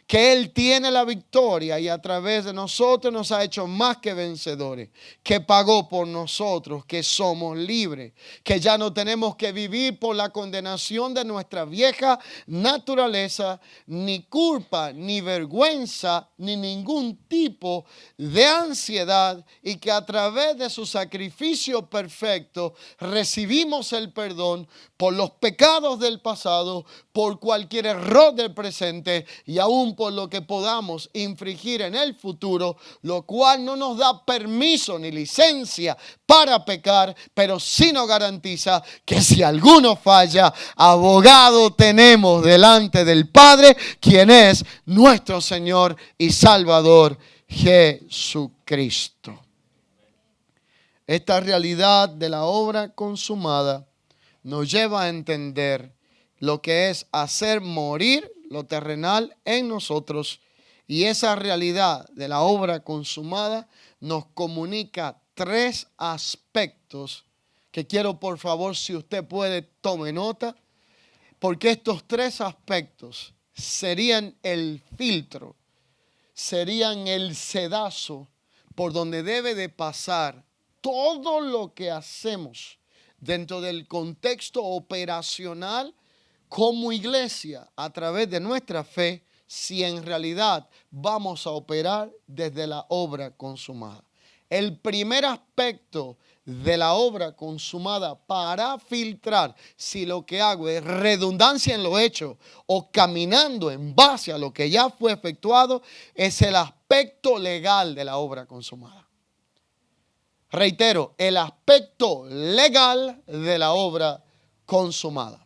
que Él tiene la victoria y a través de nosotros nos ha hecho más que vencedores, que pagó por nosotros, que somos libres, que ya no tenemos que vivir por la condenación de nuestra vieja naturaleza, ni culpa, ni vergüenza, ni ningún tipo de ansiedad, y que a través de su sacrificio perfecto recibimos el perdón por los pecados del pasado, por cualquier error del presente y aún por lo que podamos infringir en el futuro, lo cual no nos da permiso ni licencia para pecar, pero sí nos garantiza que si alguno falla, abogado tenemos delante del Padre, quien es nuestro Señor y Salvador Jesucristo. Esta realidad de la obra consumada nos lleva a entender lo que es hacer morir lo terrenal en nosotros, y esa realidad de la obra consumada nos comunica tres aspectos que quiero, por favor, si usted puede, tome nota, porque estos tres aspectos serían el filtro, serían el sedazo por donde debe de pasar todo lo que hacemos dentro del contexto operacional como iglesia a través de nuestra fe, si en realidad vamos a operar desde la obra consumada. El primer aspecto de la obra consumada para filtrar si lo que hago es redundancia en lo hecho o caminando en base a lo que ya fue efectuado, es el aspecto legal de la obra consumada. Reitero, el aspecto legal de la obra consumada.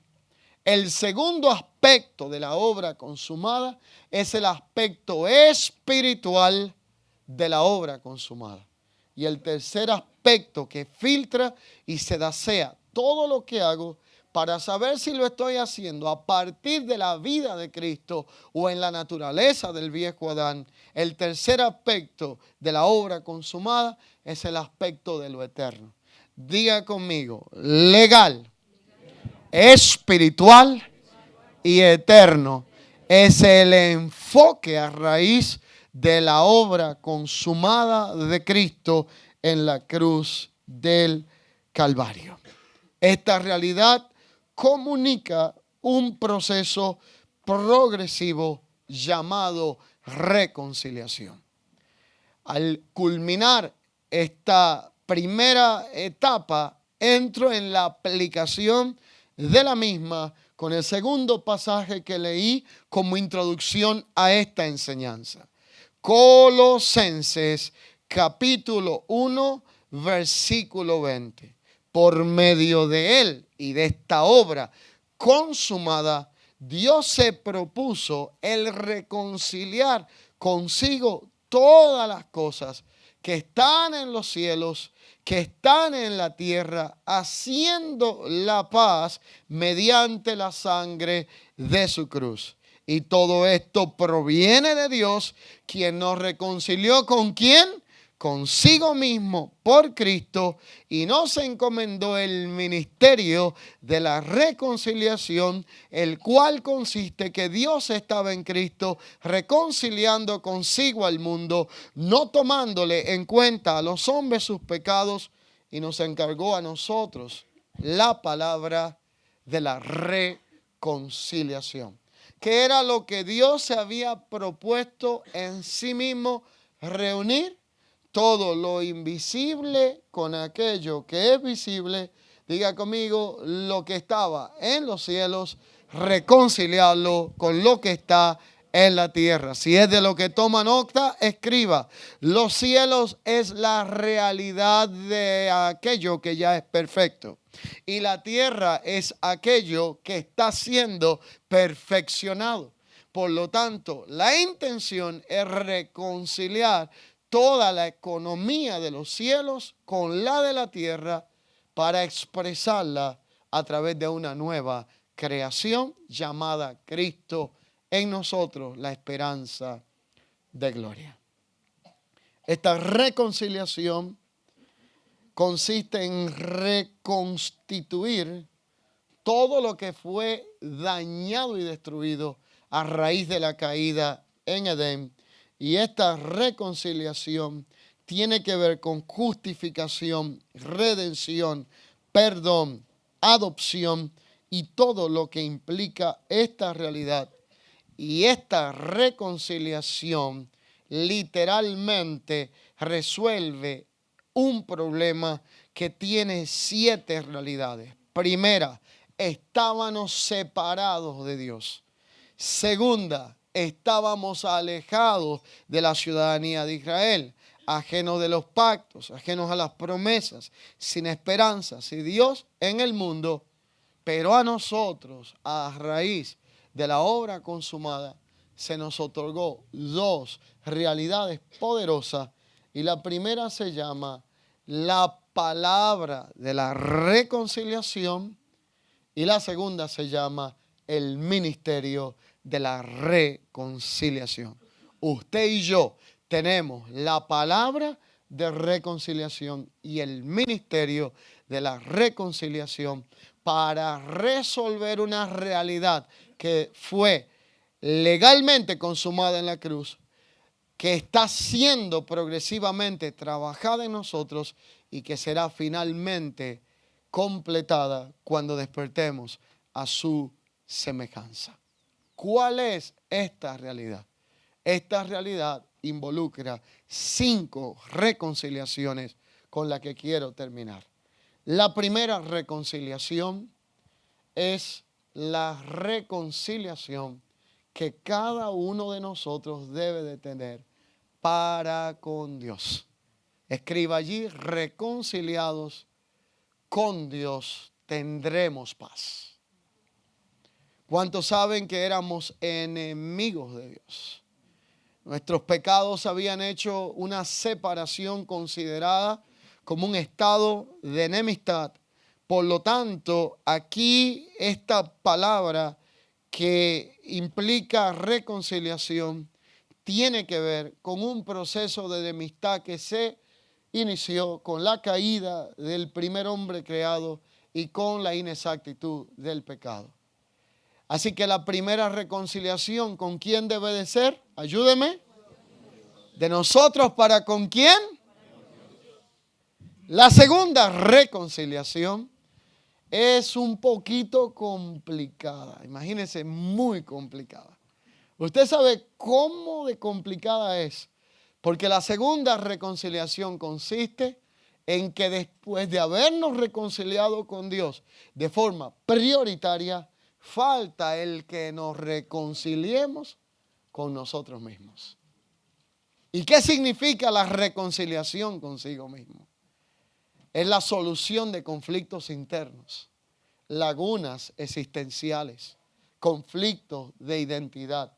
El segundo aspecto de la obra consumada es el aspecto espiritual de la obra consumada. Y el tercer aspecto que filtra y sedacea todo lo que hago para saber si lo estoy haciendo a partir de la vida de Cristo o en la naturaleza del viejo Adán. El tercer aspecto de la obra consumada es el aspecto de lo eterno. Diga conmigo, legal, espiritual y eterno es el enfoque a raíz de la obra consumada de Cristo en la cruz del Calvario. Esta realidad comunica un proceso progresivo llamado reconciliación. Al culminar esta primera etapa, entro en la aplicación de la misma con el segundo pasaje que leí como introducción a esta enseñanza. Colosenses capítulo 1, versículo 20. Por medio de él y de esta obra consumada, Dios se propuso el reconciliar consigo todas las cosas que están en los cielos, que están en la tierra, haciendo la paz mediante la sangre de su cruz. Y todo esto proviene de Dios, quien nos reconcilió ¿con quién? Consigo mismo por Cristo, y nos encomendó el ministerio de la reconciliación, el cual consiste que Dios estaba en Cristo reconciliando consigo al mundo, no tomándole en cuenta a los hombres sus pecados, y nos encargó a nosotros la palabra de la reconciliación, que era lo que Dios se había propuesto en sí mismo: reunir todo lo invisible con aquello que es visible. Diga conmigo, lo que estaba en los cielos reconciliarlo con lo que está en la tierra. Si es de lo que toma nota, escriba. Los cielos es la realidad de aquello que ya es perfecto. Y la tierra es aquello que está siendo perfeccionado. Por lo tanto, la intención es reconciliar toda la economía de los cielos con la de la tierra para expresarla a través de una nueva creación llamada Cristo en nosotros, la esperanza de gloria. Esta reconciliación consiste en reconstituir todo lo que fue dañado y destruido a raíz de la caída en Edén. Y esta reconciliación tiene que ver con justificación, redención, perdón, adopción y todo lo que implica esta realidad. Y esta reconciliación literalmente resuelve un problema que tiene 7 realidades. Primera, estábamos separados de Dios. Segunda, estábamos alejados de la ciudadanía de Israel, ajenos de los pactos, ajenos a las promesas, sin esperanza, sin Dios en el mundo. Pero a nosotros, a raíz de la obra consumada, se nos otorgó 2 realidades poderosas. Y la primera se llama la palabra de la reconciliación. Y la segunda se llama el ministerio de la reconciliación. Usted y yo tenemos la palabra de reconciliación y el ministerio de la reconciliación para resolver una realidad que fue legalmente consumada en la cruz, que está siendo progresivamente trabajada en nosotros y que será finalmente completada cuando despertemos a su semejanza. ¿Cuál es esta realidad? Esta realidad involucra 5 reconciliaciones con las que quiero terminar. La primera reconciliación es la reconciliación que cada uno de nosotros debe de tener para con Dios. Escriba allí: reconciliados con Dios tendremos paz. ¿Cuántos saben que éramos enemigos de Dios? Nuestros pecados habían hecho una separación considerada como un estado de enemistad. Por lo tanto, aquí esta palabra que implica reconciliación tiene que ver con un proceso de enemistad que se inició con la caída del primer hombre creado y con la inexactitud del pecado. Así que la primera reconciliación, ¿con quién debe de ser? Ayúdeme. ¿De nosotros para con quién? La segunda reconciliación es un poquito complicada. Imagínense, muy complicada. Usted sabe cómo de complicada es. Porque la segunda reconciliación consiste en que después de habernos reconciliado con Dios de forma prioritaria, falta el que nos reconciliemos con nosotros mismos. ¿Y qué significa la reconciliación consigo mismo? Es la solución de conflictos internos, lagunas existenciales, conflictos de identidad,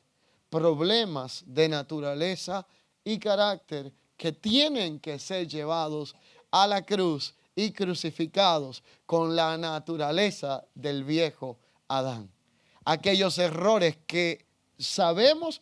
problemas de naturaleza y carácter que tienen que ser llevados a la cruz y crucificados con la naturaleza del viejo Adán. Aquellos errores que sabemos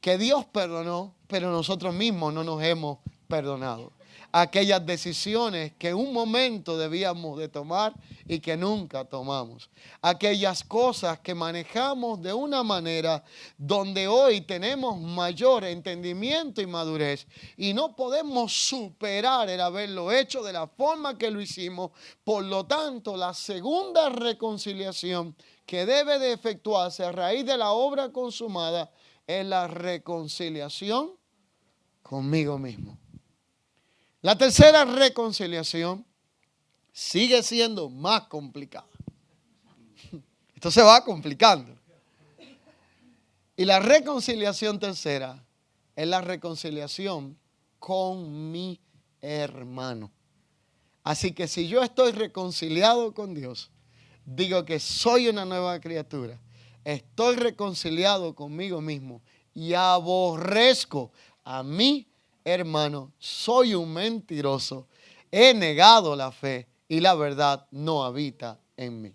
que Dios perdonó, pero nosotros mismos no nos hemos perdonado. Aquellas decisiones que en un momento debíamos de tomar y que nunca tomamos. Aquellas cosas que manejamos de una manera donde hoy tenemos mayor entendimiento y madurez y no podemos superar el haberlo hecho de la forma que lo hicimos. Por lo tanto, la segunda reconciliación que debe de efectuarse a raíz de la obra consumada es la reconciliación conmigo mismo. La tercera reconciliación sigue siendo más complicada. Esto se va complicando. Y la reconciliación tercera es la reconciliación con mi hermano. Así que si yo estoy reconciliado con Dios, digo que soy una nueva criatura, estoy reconciliado conmigo mismo y aborrezco a mi hermano, soy un mentiroso, he negado la fe y la verdad no habita en mí.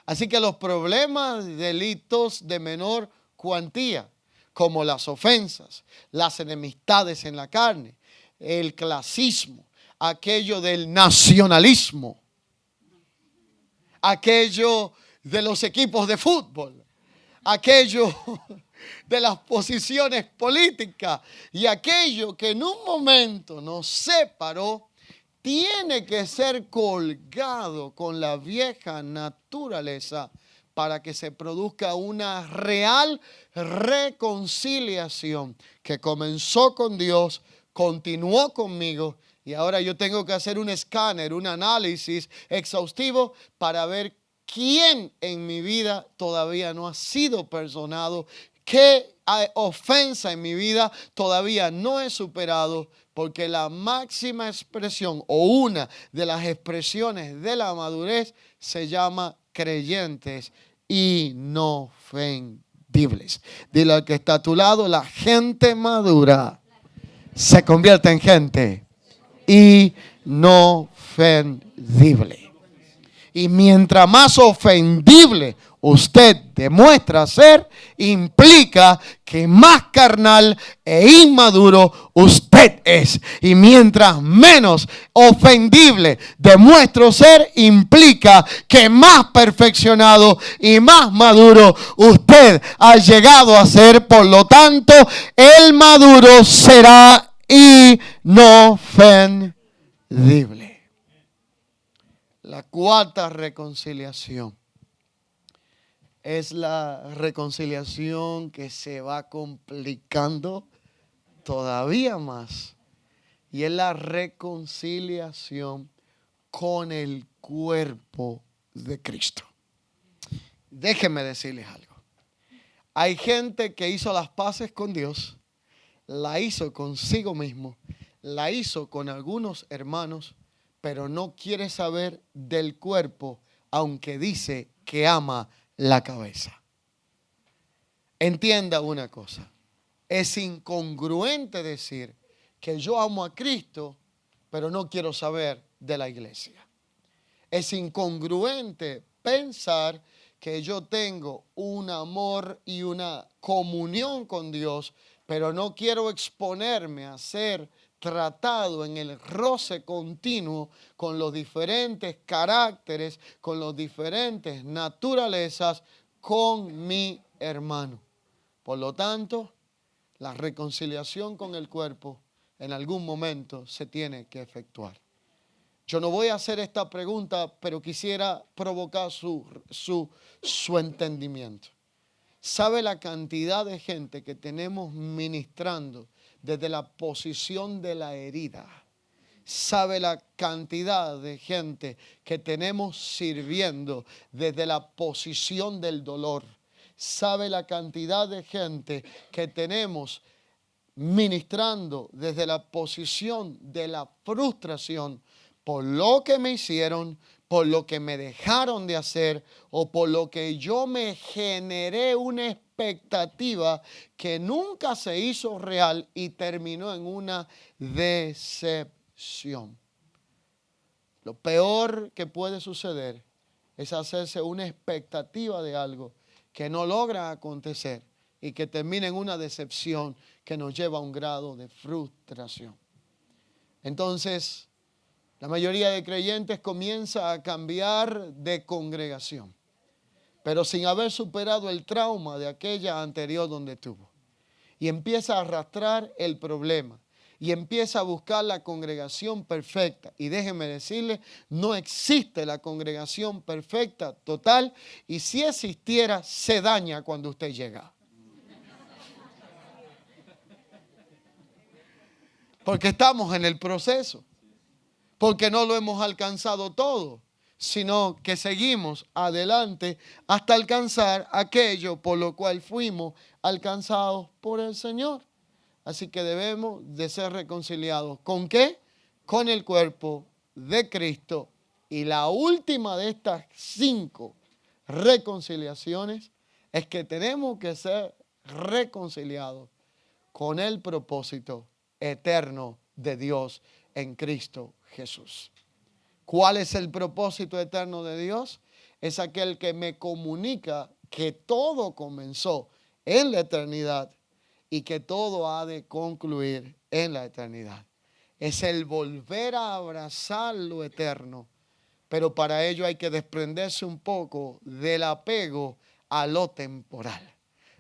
Así que los problemas, delitos de menor cuantía, como las ofensas, las enemistades en la carne, el clasismo, aquello del nacionalismo, aquello de los equipos de fútbol, aquello de las posiciones políticas y aquello que en un momento nos separó, tiene que ser colgado con la vieja naturaleza para que se produzca una real reconciliación que comenzó con Dios, continuó conmigo y ahora yo tengo que hacer un escáner, un análisis exhaustivo para ver quién en mi vida todavía no ha sido perdonado, qué ofensa en mi vida todavía no he superado, porque la máxima expresión o una de las expresiones de la madurez se llama creyentes inofendibles. Dile al que está a tu lado, la gente madura se convierte en gente inofendible. Y mientras más ofendible usted demuestra ser, implica que más carnal e inmaduro usted es. Y mientras menos ofendible demuestro ser, implica que más perfeccionado y más maduro usted ha llegado a ser. Por lo tanto, el maduro será inofendible. La cuarta reconciliación es la reconciliación que se va complicando todavía más. Y es la reconciliación con el cuerpo de Cristo. Déjenme decirles algo. Hay gente que hizo las paces con Dios, la hizo consigo mismo, la hizo con algunos hermanos, pero no quiere saber del cuerpo, aunque dice que ama la cabeza. Entienda una cosa, es incongruente decir que yo amo a Cristo, pero no quiero saber de la iglesia. Es incongruente pensar que yo tengo un amor y una comunión con Dios, pero no quiero exponerme a ser tratado en el roce continuo con los diferentes caracteres, con las diferentes naturalezas, con mi hermano. Por lo tanto, la reconciliación con el cuerpo en algún momento se tiene que efectuar. Yo no voy a hacer esta pregunta, pero quisiera provocar su entendimiento. ¿Sabe la cantidad de gente que tenemos ministrando desde la posición de la herida? ¿Sabe la cantidad de gente que tenemos sirviendo desde la posición del dolor? ¿Sabe la cantidad de gente que tenemos ministrando desde la posición de la frustración por lo que me hicieron, por lo que me dejaron de hacer o por lo que yo me generé una expectativa que nunca se hizo real y terminó en una decepción? Lo peor que puede suceder es hacerse una expectativa de algo que no logra acontecer y que termina en una decepción que nos lleva a un grado de frustración. Entonces, la mayoría de creyentes comienza a cambiar de congregación, pero sin haber superado el trauma de aquella anterior donde estuvo. Y empieza a arrastrar el problema y empieza a buscar la congregación perfecta. Y déjenme decirles, no existe la congregación perfecta total, y si existiera, se daña cuando usted llega. Porque estamos en el proceso. Porque no lo hemos alcanzado todo. sino que seguimos adelante hasta alcanzar aquello por lo cual fuimos alcanzados por el Señor. Así que debemos de ser reconciliados. ¿Con qué? Con el cuerpo de Cristo. Y la última de estas 5 reconciliaciones es que tenemos que ser reconciliados con el propósito eterno de Dios en Cristo Jesús. ¿Cuál es el propósito eterno de Dios? Es aquel que me comunica que todo comenzó en la eternidad y que todo ha de concluir en la eternidad. Es el volver a abrazar lo eterno, pero para ello hay que desprenderse un poco del apego a lo temporal.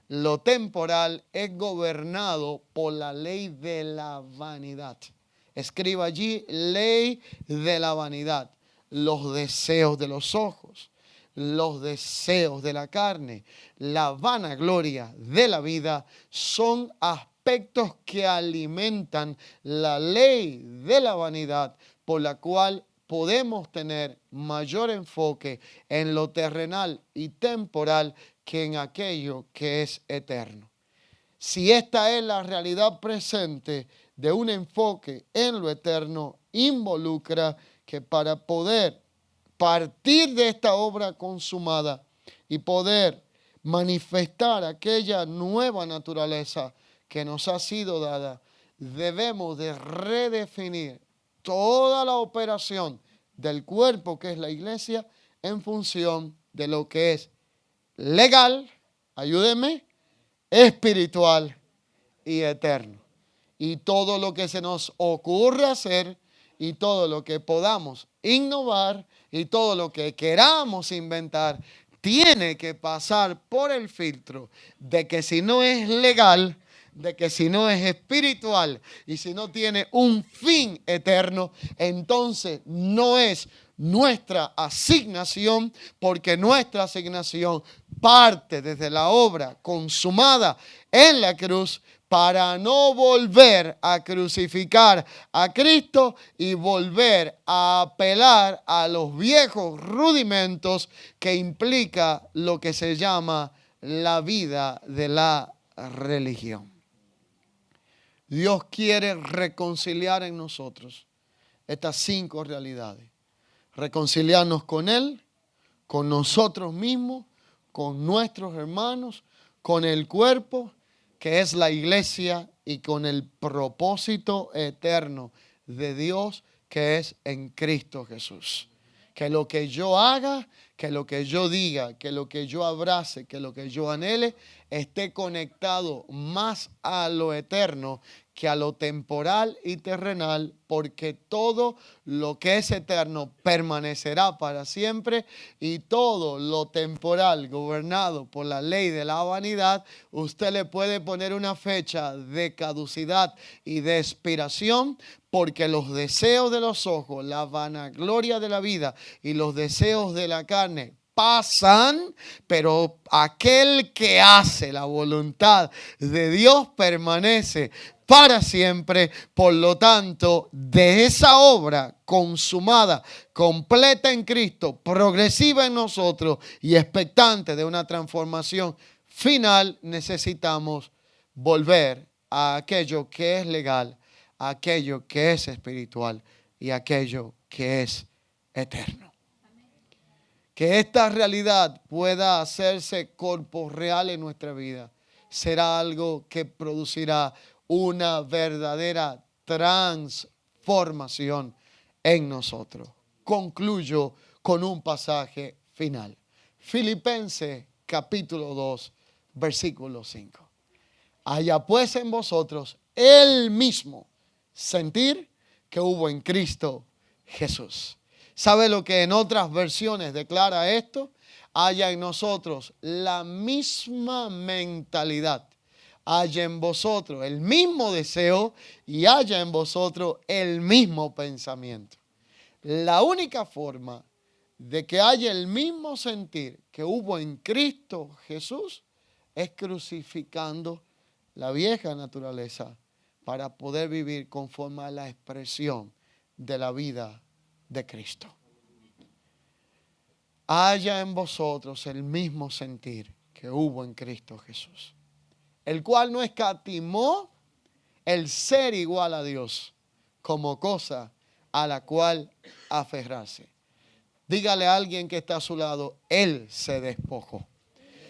Lo temporal es gobernado por la ley de la vanidad. Escriba allí, ley de la vanidad. Los deseos de los ojos, los deseos de la carne, la vanagloria de la vida son aspectos que alimentan la ley de la vanidad, por la cual podemos tener mayor enfoque en lo terrenal y temporal que en aquello que es eterno. Si esta es la realidad presente de un enfoque en lo eterno, involucra que para poder partir de esta obra consumada y poder manifestar aquella nueva naturaleza que nos ha sido dada, debemos de redefinir toda la operación del cuerpo que es la iglesia en función de lo que es legal, ayúdenme, espiritual y eterno. Y todo lo que se nos ocurre hacer y todo lo que podamos innovar y todo lo que queramos inventar tiene que pasar por el filtro de que si no es legal, de que si no es espiritual y si no tiene un fin eterno, entonces no es nuestra asignación, porque nuestra asignación parte desde la obra consumada en la cruz para no volver a crucificar a Cristo y volver a apelar a los viejos rudimentos que implica lo que se llama la vida de la religión. Dios quiere reconciliar en nosotros estas 5 realidades. Reconciliarnos con Él, con nosotros mismos, con nuestros hermanos, con el cuerpo que es la iglesia y con el propósito eterno de Dios que es en Cristo Jesús. Que lo que yo haga, que lo que yo diga, que lo que yo abrace, que lo que yo anhele, esté conectado más a lo eterno que a lo temporal y terrenal, porque todo lo que es eterno permanecerá para siempre y todo lo temporal gobernado por la ley de la vanidad, usted le puede poner una fecha de caducidad y de expiración, porque los deseos de los ojos, la vanagloria de la vida y los deseos de la carne pasan, pero aquel que hace la voluntad de Dios permanece para siempre. Por lo tanto, de esa obra consumada, completa en Cristo, progresiva en nosotros y expectante de una transformación final, necesitamos volver a aquello que es legal, a aquello que es espiritual y aquello que es eterno. Que esta realidad pueda hacerse corporeal en nuestra vida será algo que producirá una verdadera transformación en nosotros. Concluyo con un pasaje final. Filipenses capítulo 2, versículo 5. Haya pues en vosotros el mismo sentir que hubo en Cristo Jesús. ¿Sabe lo que en otras versiones declara esto? Haya en nosotros la misma mentalidad. Haya en vosotros el mismo deseo y haya en vosotros el mismo pensamiento. La única forma de que haya el mismo sentir que hubo en Cristo Jesús es crucificando la vieja naturaleza para poder vivir conforme a la expresión de la vida de Cristo. haya en vosotros el mismo sentir que hubo en Cristo Jesús, el cual no escatimó el ser igual a Dios como cosa a la cual aferrarse. Dígale a alguien que está a su lado, Él se despojó.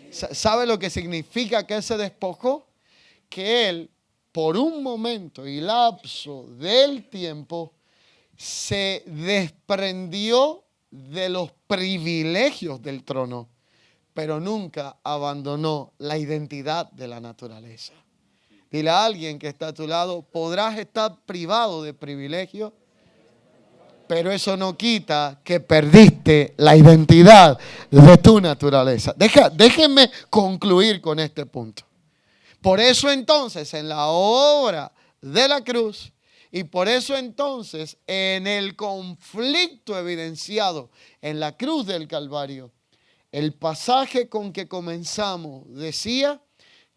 ¿Sabe lo que significa que Él se despojó? Que Él, por un momento y lapso del tiempo, se desprendió de los privilegios del trono, pero nunca abandonó la identidad de la naturaleza. Dile a alguien que está a tu lado, podrás estar privado de privilegios, pero eso no quita que perdiste la identidad de tu naturaleza. Déjenme concluir con este punto. Por eso entonces en la obra de la cruz y por eso entonces en el conflicto evidenciado en la cruz del Calvario, el pasaje con que comenzamos decía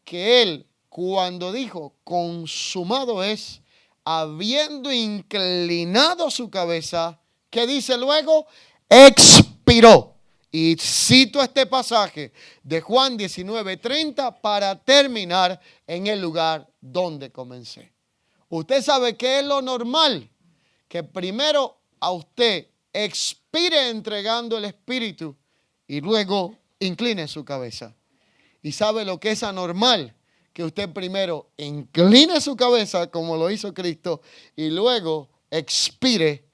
que Él, cuando dijo consumado es, habiendo inclinado su cabeza, ¿qué dice luego? Expiró. Y cito este pasaje de Juan 19:30 para terminar en el lugar donde comencé. Usted sabe que es lo normal, que primero a usted expire entregando el espíritu y luego incline su cabeza. Y sabe lo que es anormal, que usted primero incline su cabeza como lo hizo Cristo y luego expire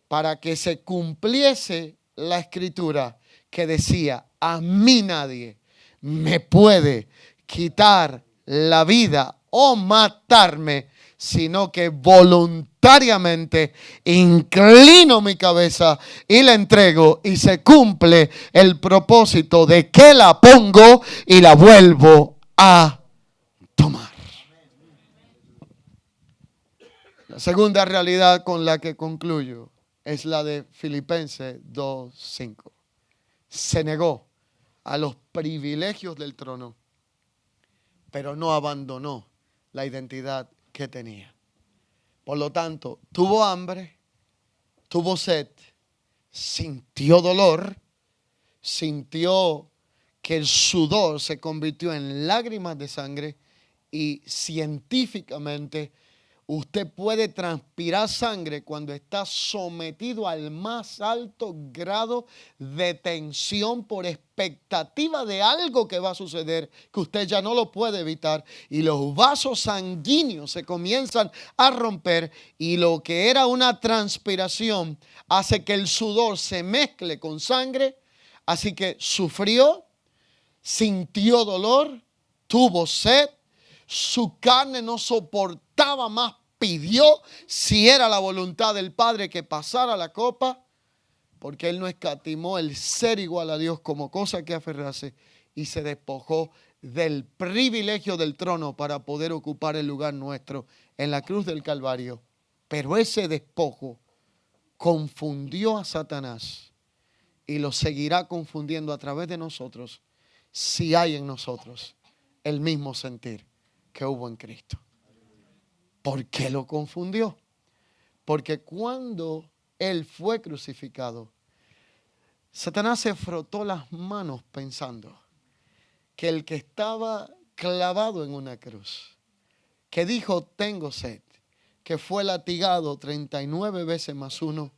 para que se cumpliese la escritura que decía, a mí nadie me puede quitar la vida o matarme, sino que voluntariamente inclino mi cabeza y la entrego y se cumple el propósito de que la pongo y la vuelvo a tomar. La segunda realidad con la que concluyo es la de Filipenses 2:5. Se negó a los privilegios del trono, pero no abandonó la identidad que tenía. Por lo tanto, tuvo hambre, tuvo sed, sintió dolor, sintió que el sudor se convirtió en lágrimas de sangre y científicamente usted puede transpirar sangre cuando está sometido al más alto grado de tensión por expectativa de algo que va a suceder, que usted ya no lo puede evitar. Y los vasos sanguíneos se comienzan a romper y lo que era una transpiración hace que el sudor se mezcle con sangre. Así que sufrió, sintió dolor, tuvo sed, su carne no soportaba más, pidió, si era la voluntad del Padre, que pasara la copa, porque Él no escatimó el ser igual a Dios como cosa que aferrarse y se despojó del privilegio del trono para poder ocupar el lugar nuestro en la cruz del Calvario. Pero ese despojo confundió a Satanás y lo seguirá confundiendo a través de nosotros si hay en nosotros el mismo sentir que hubo en Cristo. ¿Por qué lo confundió? Porque cuando Él fue crucificado, Satanás se frotó las manos pensando que el que estaba clavado en una cruz, que dijo tengo sed, que fue latigado 39 veces más uno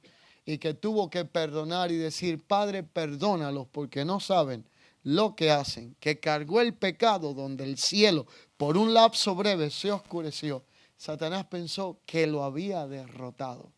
y que tuvo que perdonar y decir, Padre, perdónalos porque no saben lo que hacen, que cargó el pecado donde el cielo por un lapso breve se oscureció. Satanás pensó que lo había derrotado,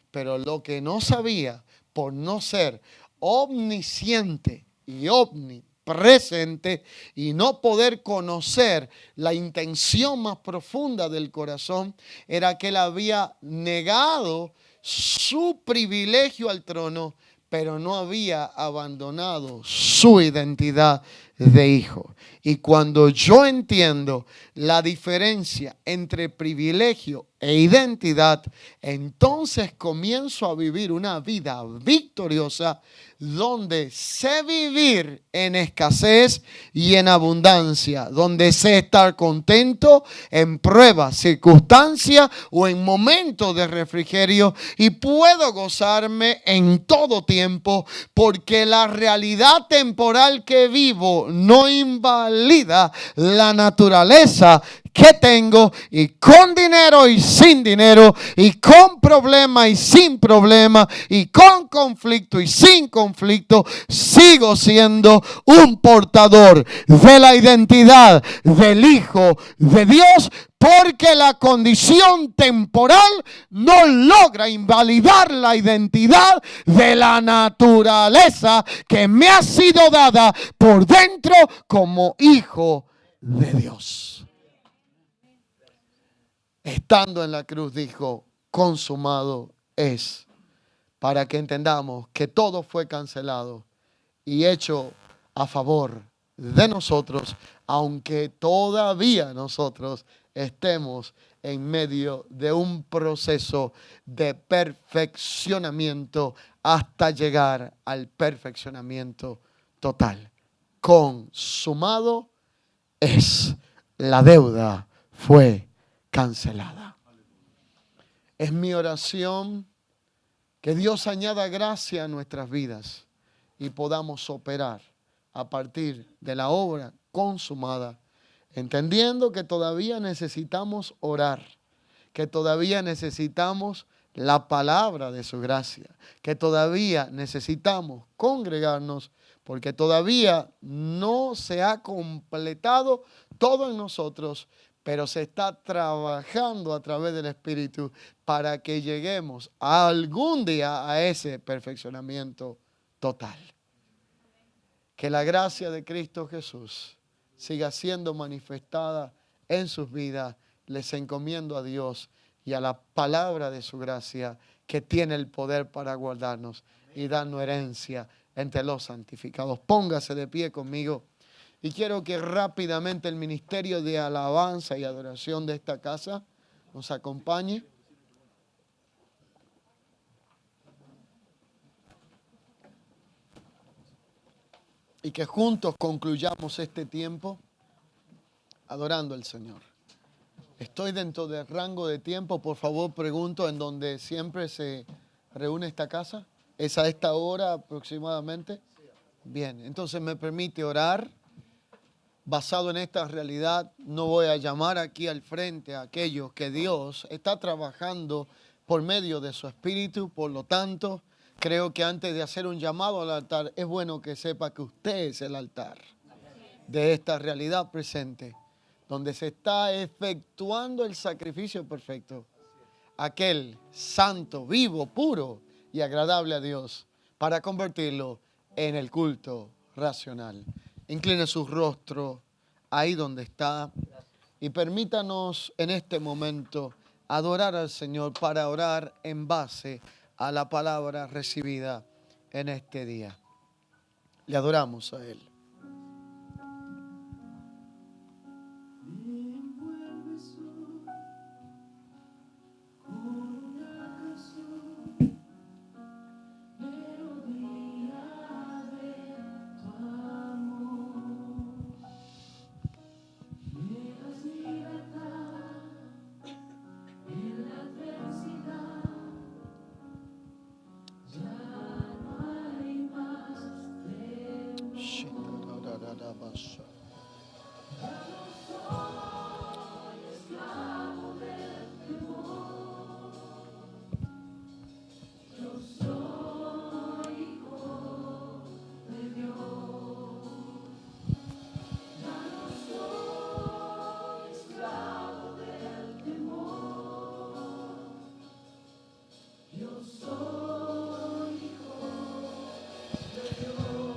pero lo que no sabía, por no ser omnisciente y omnipresente y no poder conocer la intención más profunda del corazón, era que él había negado su privilegio al trono, pero no había abandonado su identidad de hijo. Y cuando yo entiendo la diferencia entre privilegio e identidad, entonces comienzo a vivir una vida victoriosa donde sé vivir en escasez y en abundancia, donde sé estar contento en pruebas, circunstancias o en momentos de refrigerio, y puedo gozarme en todo tiempo, porque la realidad temporal que vivo no invalida la naturaleza que tengo, y con dinero y sin dinero, y con problema y sin problema, y con conflicto y sin conflicto, sigo siendo un portador de la identidad del Hijo de Dios, porque la condición temporal no logra invalidar la identidad de la naturaleza que me ha sido dada por dentro como hijo de Dios. Estando en la cruz dijo, consumado es, para que entendamos que todo fue cancelado y hecho a favor de nosotros, aunque todavía nosotros estemos en medio de un proceso de perfeccionamiento hasta llegar al perfeccionamiento total. Consumado es, la deuda fue cancelada. Es mi oración que Dios añada gracia a nuestras vidas y podamos operar a partir de la obra consumada, entendiendo que todavía necesitamos orar, que todavía necesitamos la palabra de su gracia, que todavía necesitamos congregarnos, porque todavía no se ha completado todo en nosotros, pero se está trabajando a través del Espíritu para que lleguemos algún día a ese perfeccionamiento total. Que la gracia de Cristo Jesús siga siendo manifestada en sus vidas. Les encomiendo a Dios y a la palabra de su gracia, que tiene el poder para guardarnos y darnos herencia entre los santificados. Póngase de pie conmigo. Y quiero que rápidamente el ministerio de alabanza y adoración de esta casa nos acompañe. Y que juntos concluyamos este tiempo adorando al Señor. Estoy dentro del rango de tiempo, por favor pregunto, en donde siempre se reúne esta casa. ¿Es a esta hora aproximadamente? Bien, entonces me permite orar. Basado en esta realidad, no voy a llamar aquí al frente a aquellos que Dios está trabajando por medio de su Espíritu. Por lo tanto, creo que antes de hacer un llamado al altar, es bueno que sepa que usted es el altar de esta realidad presente, donde se está efectuando el sacrificio perfecto, aquel santo, vivo, puro y agradable a Dios, para convertirlo en el culto racional. Incline su rostro ahí donde está y permítanos en este momento adorar al Señor, para orar en base a la palabra recibida en este día. Le adoramos a Él.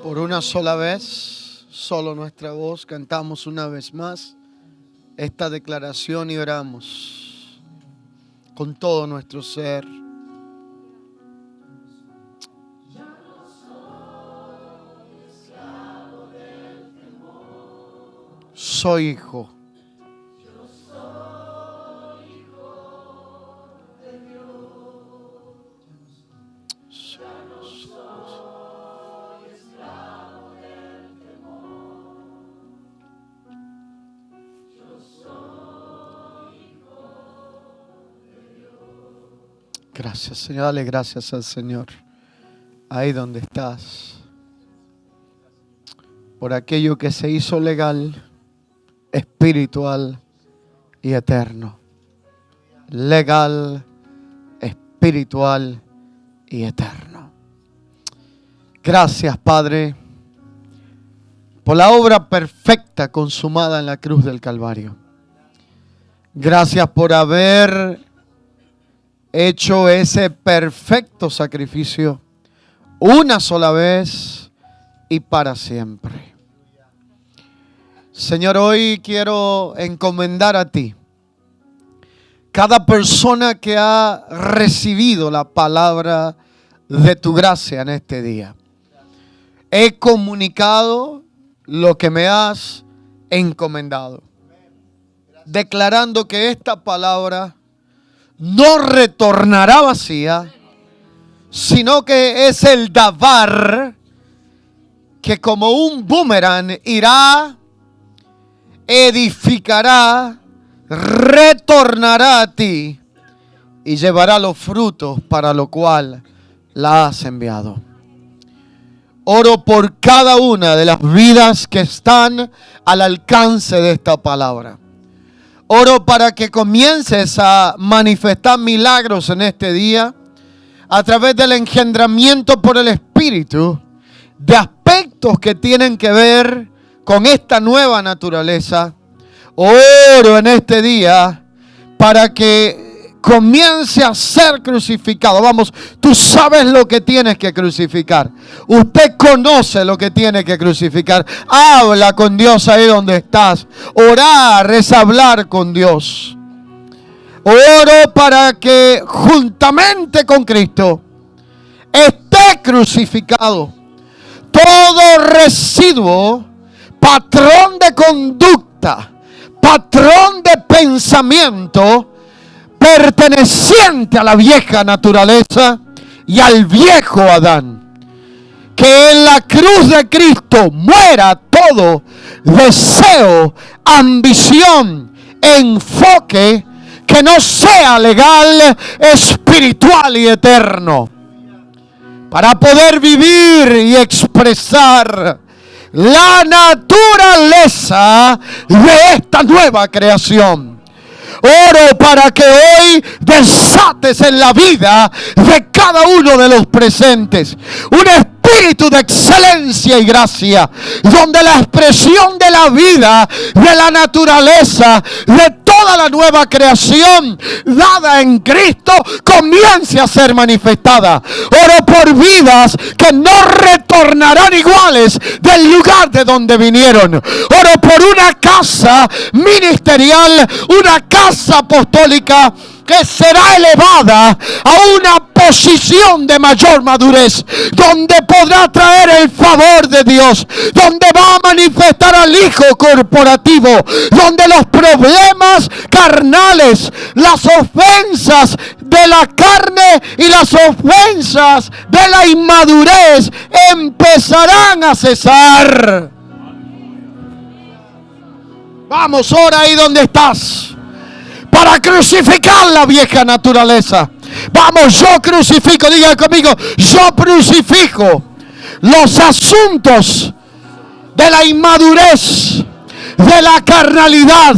Por una sola vez, solo nuestra voz, cantamos una vez más esta declaración y oramos con todo nuestro ser. Soy hijo. Gracias, Señor. Dale gracias al Señor. Ahí donde estás. Por aquello que se hizo legal, espiritual y eterno. Legal, espiritual y eterno. Gracias, Padre, por la obra perfecta consumada en la cruz del Calvario. Gracias por haber hecho ese perfecto sacrificio una sola vez y para siempre. Señor, hoy quiero encomendar a ti cada persona que ha recibido la palabra de tu gracia en este día. He comunicado lo que me has encomendado, declarando que esta palabra no retornará vacía, sino que es el davar que como un boomerang irá, edificará, retornará a ti y llevará los frutos para lo cual la has enviado. Oro por cada una de las vidas que están al alcance de esta palabra. Oro para que comiences a manifestar milagros en este día a través del engendramiento por el Espíritu de aspectos que tienen que ver con esta nueva naturaleza. Oro en este día para que comience a ser crucificado. Vamos, tú sabes lo que tienes que crucificar. Usted conoce lo que tiene que crucificar. Habla con Dios ahí donde estás. Orar es hablar con Dios. Oro para que juntamente con Cristo esté crucificado todo residuo, patrón de conducta, patrón de pensamiento perteneciente a la vieja naturaleza y al viejo Adán. Que en la cruz de Cristo muera todo deseo, ambición, enfoque que no sea legal, espiritual y eterno, para poder vivir y expresar la naturaleza de esta nueva creación. Oro para que hoy desates en la vida de cada uno de los presentes un espíritu de excelencia y gracia, donde la expresión de la vida, de la naturaleza, de toda la nueva creación dada en Cristo comience a ser manifestada. Oro por vidas que no retornarán iguales del lugar de donde vinieron. Oro por una casa ministerial, una casa apostólica que será elevada a una posición de mayor madurez, donde podrá traer el favor de Dios, donde va a manifestar al Hijo corporativo, donde los problemas carnales, las ofensas de la carne y las ofensas de la inmadurez empezarán a cesar. Vamos, ora ahí donde estás, para crucificar la vieja naturaleza. Vamos, yo crucifico, diga conmigo, yo crucifico los asuntos de la inmadurez, de la carnalidad,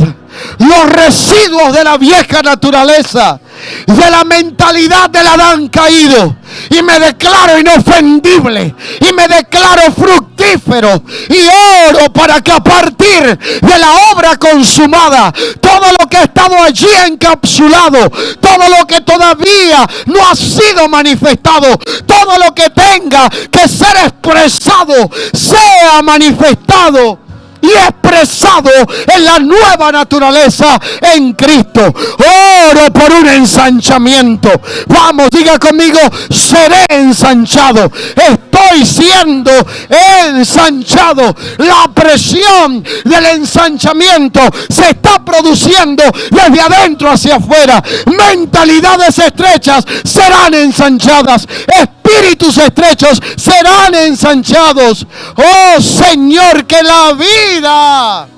los residuos de la vieja naturaleza, de la mentalidad del Adán caído, y me declaro inofendible y me declaro fructífero, y oro para que a partir de la obra consumada, todo lo que ha estado allí encapsulado, todo lo que todavía no ha sido manifestado, todo lo que tenga que ser expresado, sea manifestado y expresado en la nueva naturaleza en Cristo. Oro por un ensanchamiento. Vamos, diga conmigo, seré ensanchado. Estoy siendo ensanchado. La presión del ensanchamiento se está produciendo desde adentro hacia afuera. Mentalidades estrechas serán ensanchadas. Espíritus estrechos serán ensanchados. Oh Señor, que la vida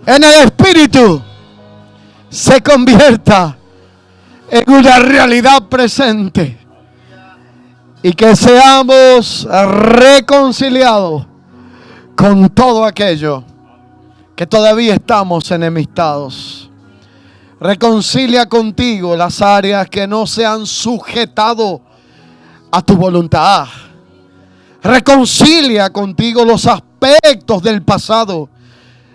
en el espíritu se convierta en una realidad presente. Y que seamos reconciliados con todo aquello que todavía estamos enemistados. Reconcilia contigo las áreas que no se han sujetado a tu voluntad. Reconcilia contigo los aspectos del pasado,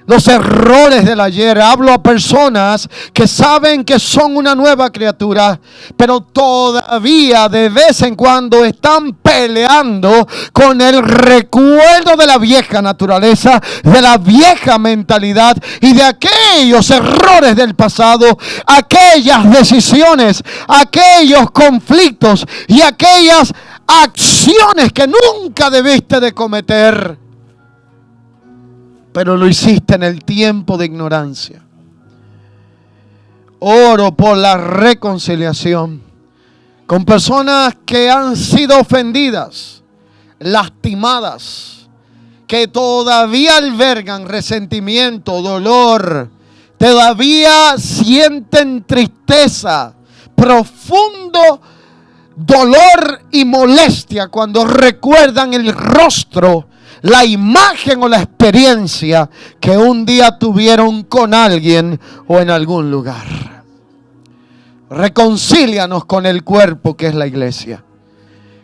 los errores del ayer. Hablo a personas que saben que son una nueva criatura, pero todavía de vez en cuando están peleando con el recuerdo de la vieja naturaleza, de la vieja mentalidad y de aquellos errores del pasado, aquellas decisiones, aquellos conflictos y aquellas acciones que nunca debiste de cometer, pero lo hiciste en el tiempo de ignorancia. Oro por la reconciliación con personas que han sido ofendidas, lastimadas, que todavía albergan resentimiento, dolor, todavía sienten tristeza, profundo dolor y molestia cuando recuerdan el rostro, la imagen o la experiencia que un día tuvieron con alguien o en algún lugar. Reconcílianos con el cuerpo que es la iglesia.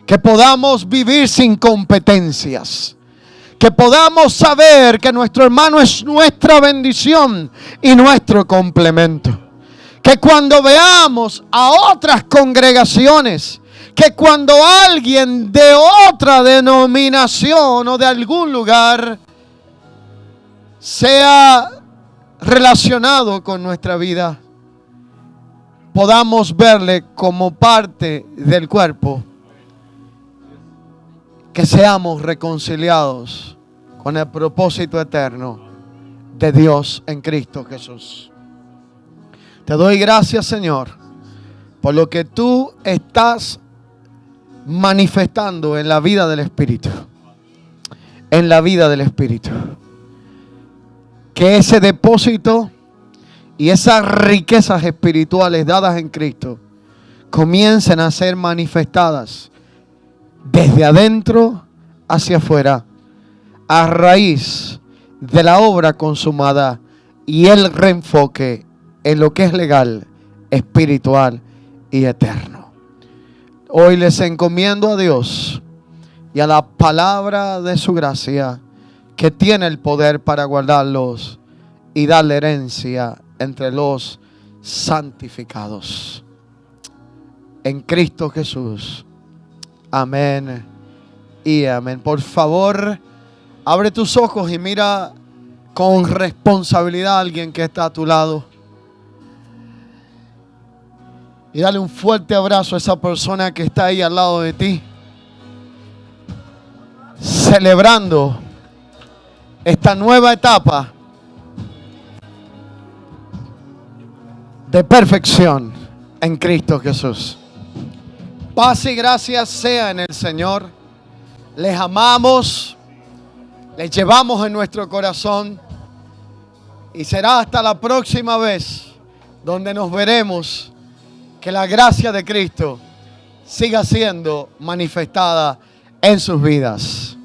Que podamos vivir sin competencias. Que podamos saber que nuestro hermano es nuestra bendición y nuestro complemento. Que cuando veamos a otras congregaciones, que cuando alguien de otra denominación o de algún lugar sea relacionado con nuestra vida, podamos verle como parte del cuerpo, que seamos reconciliados con el propósito eterno de Dios en Cristo Jesús. Te doy gracias, Señor, por lo que tú estás manifestando en la vida del Espíritu. En la vida del Espíritu. Que ese depósito y esas riquezas espirituales dadas en Cristo comiencen a ser manifestadas desde adentro hacia afuera, a raíz de la obra consumada y el reenfoque en lo que es legal, espiritual y eterno. Hoy les encomiendo a Dios y a la palabra de su gracia, que tiene el poder para guardarlos y darle herencia entre los santificados. En Cristo Jesús. Amén y amén. Por favor, abre tus ojos y mira con responsabilidad a alguien que está a tu lado. Y dale un fuerte abrazo a esa persona que está ahí al lado de ti, celebrando esta nueva etapa de perfección en Cristo Jesús. Paz y gracia sea en el Señor. Les amamos, les llevamos en nuestro corazón, y será hasta la próxima vez donde nos veremos. Que la gracia de Cristo siga siendo manifestada en sus vidas.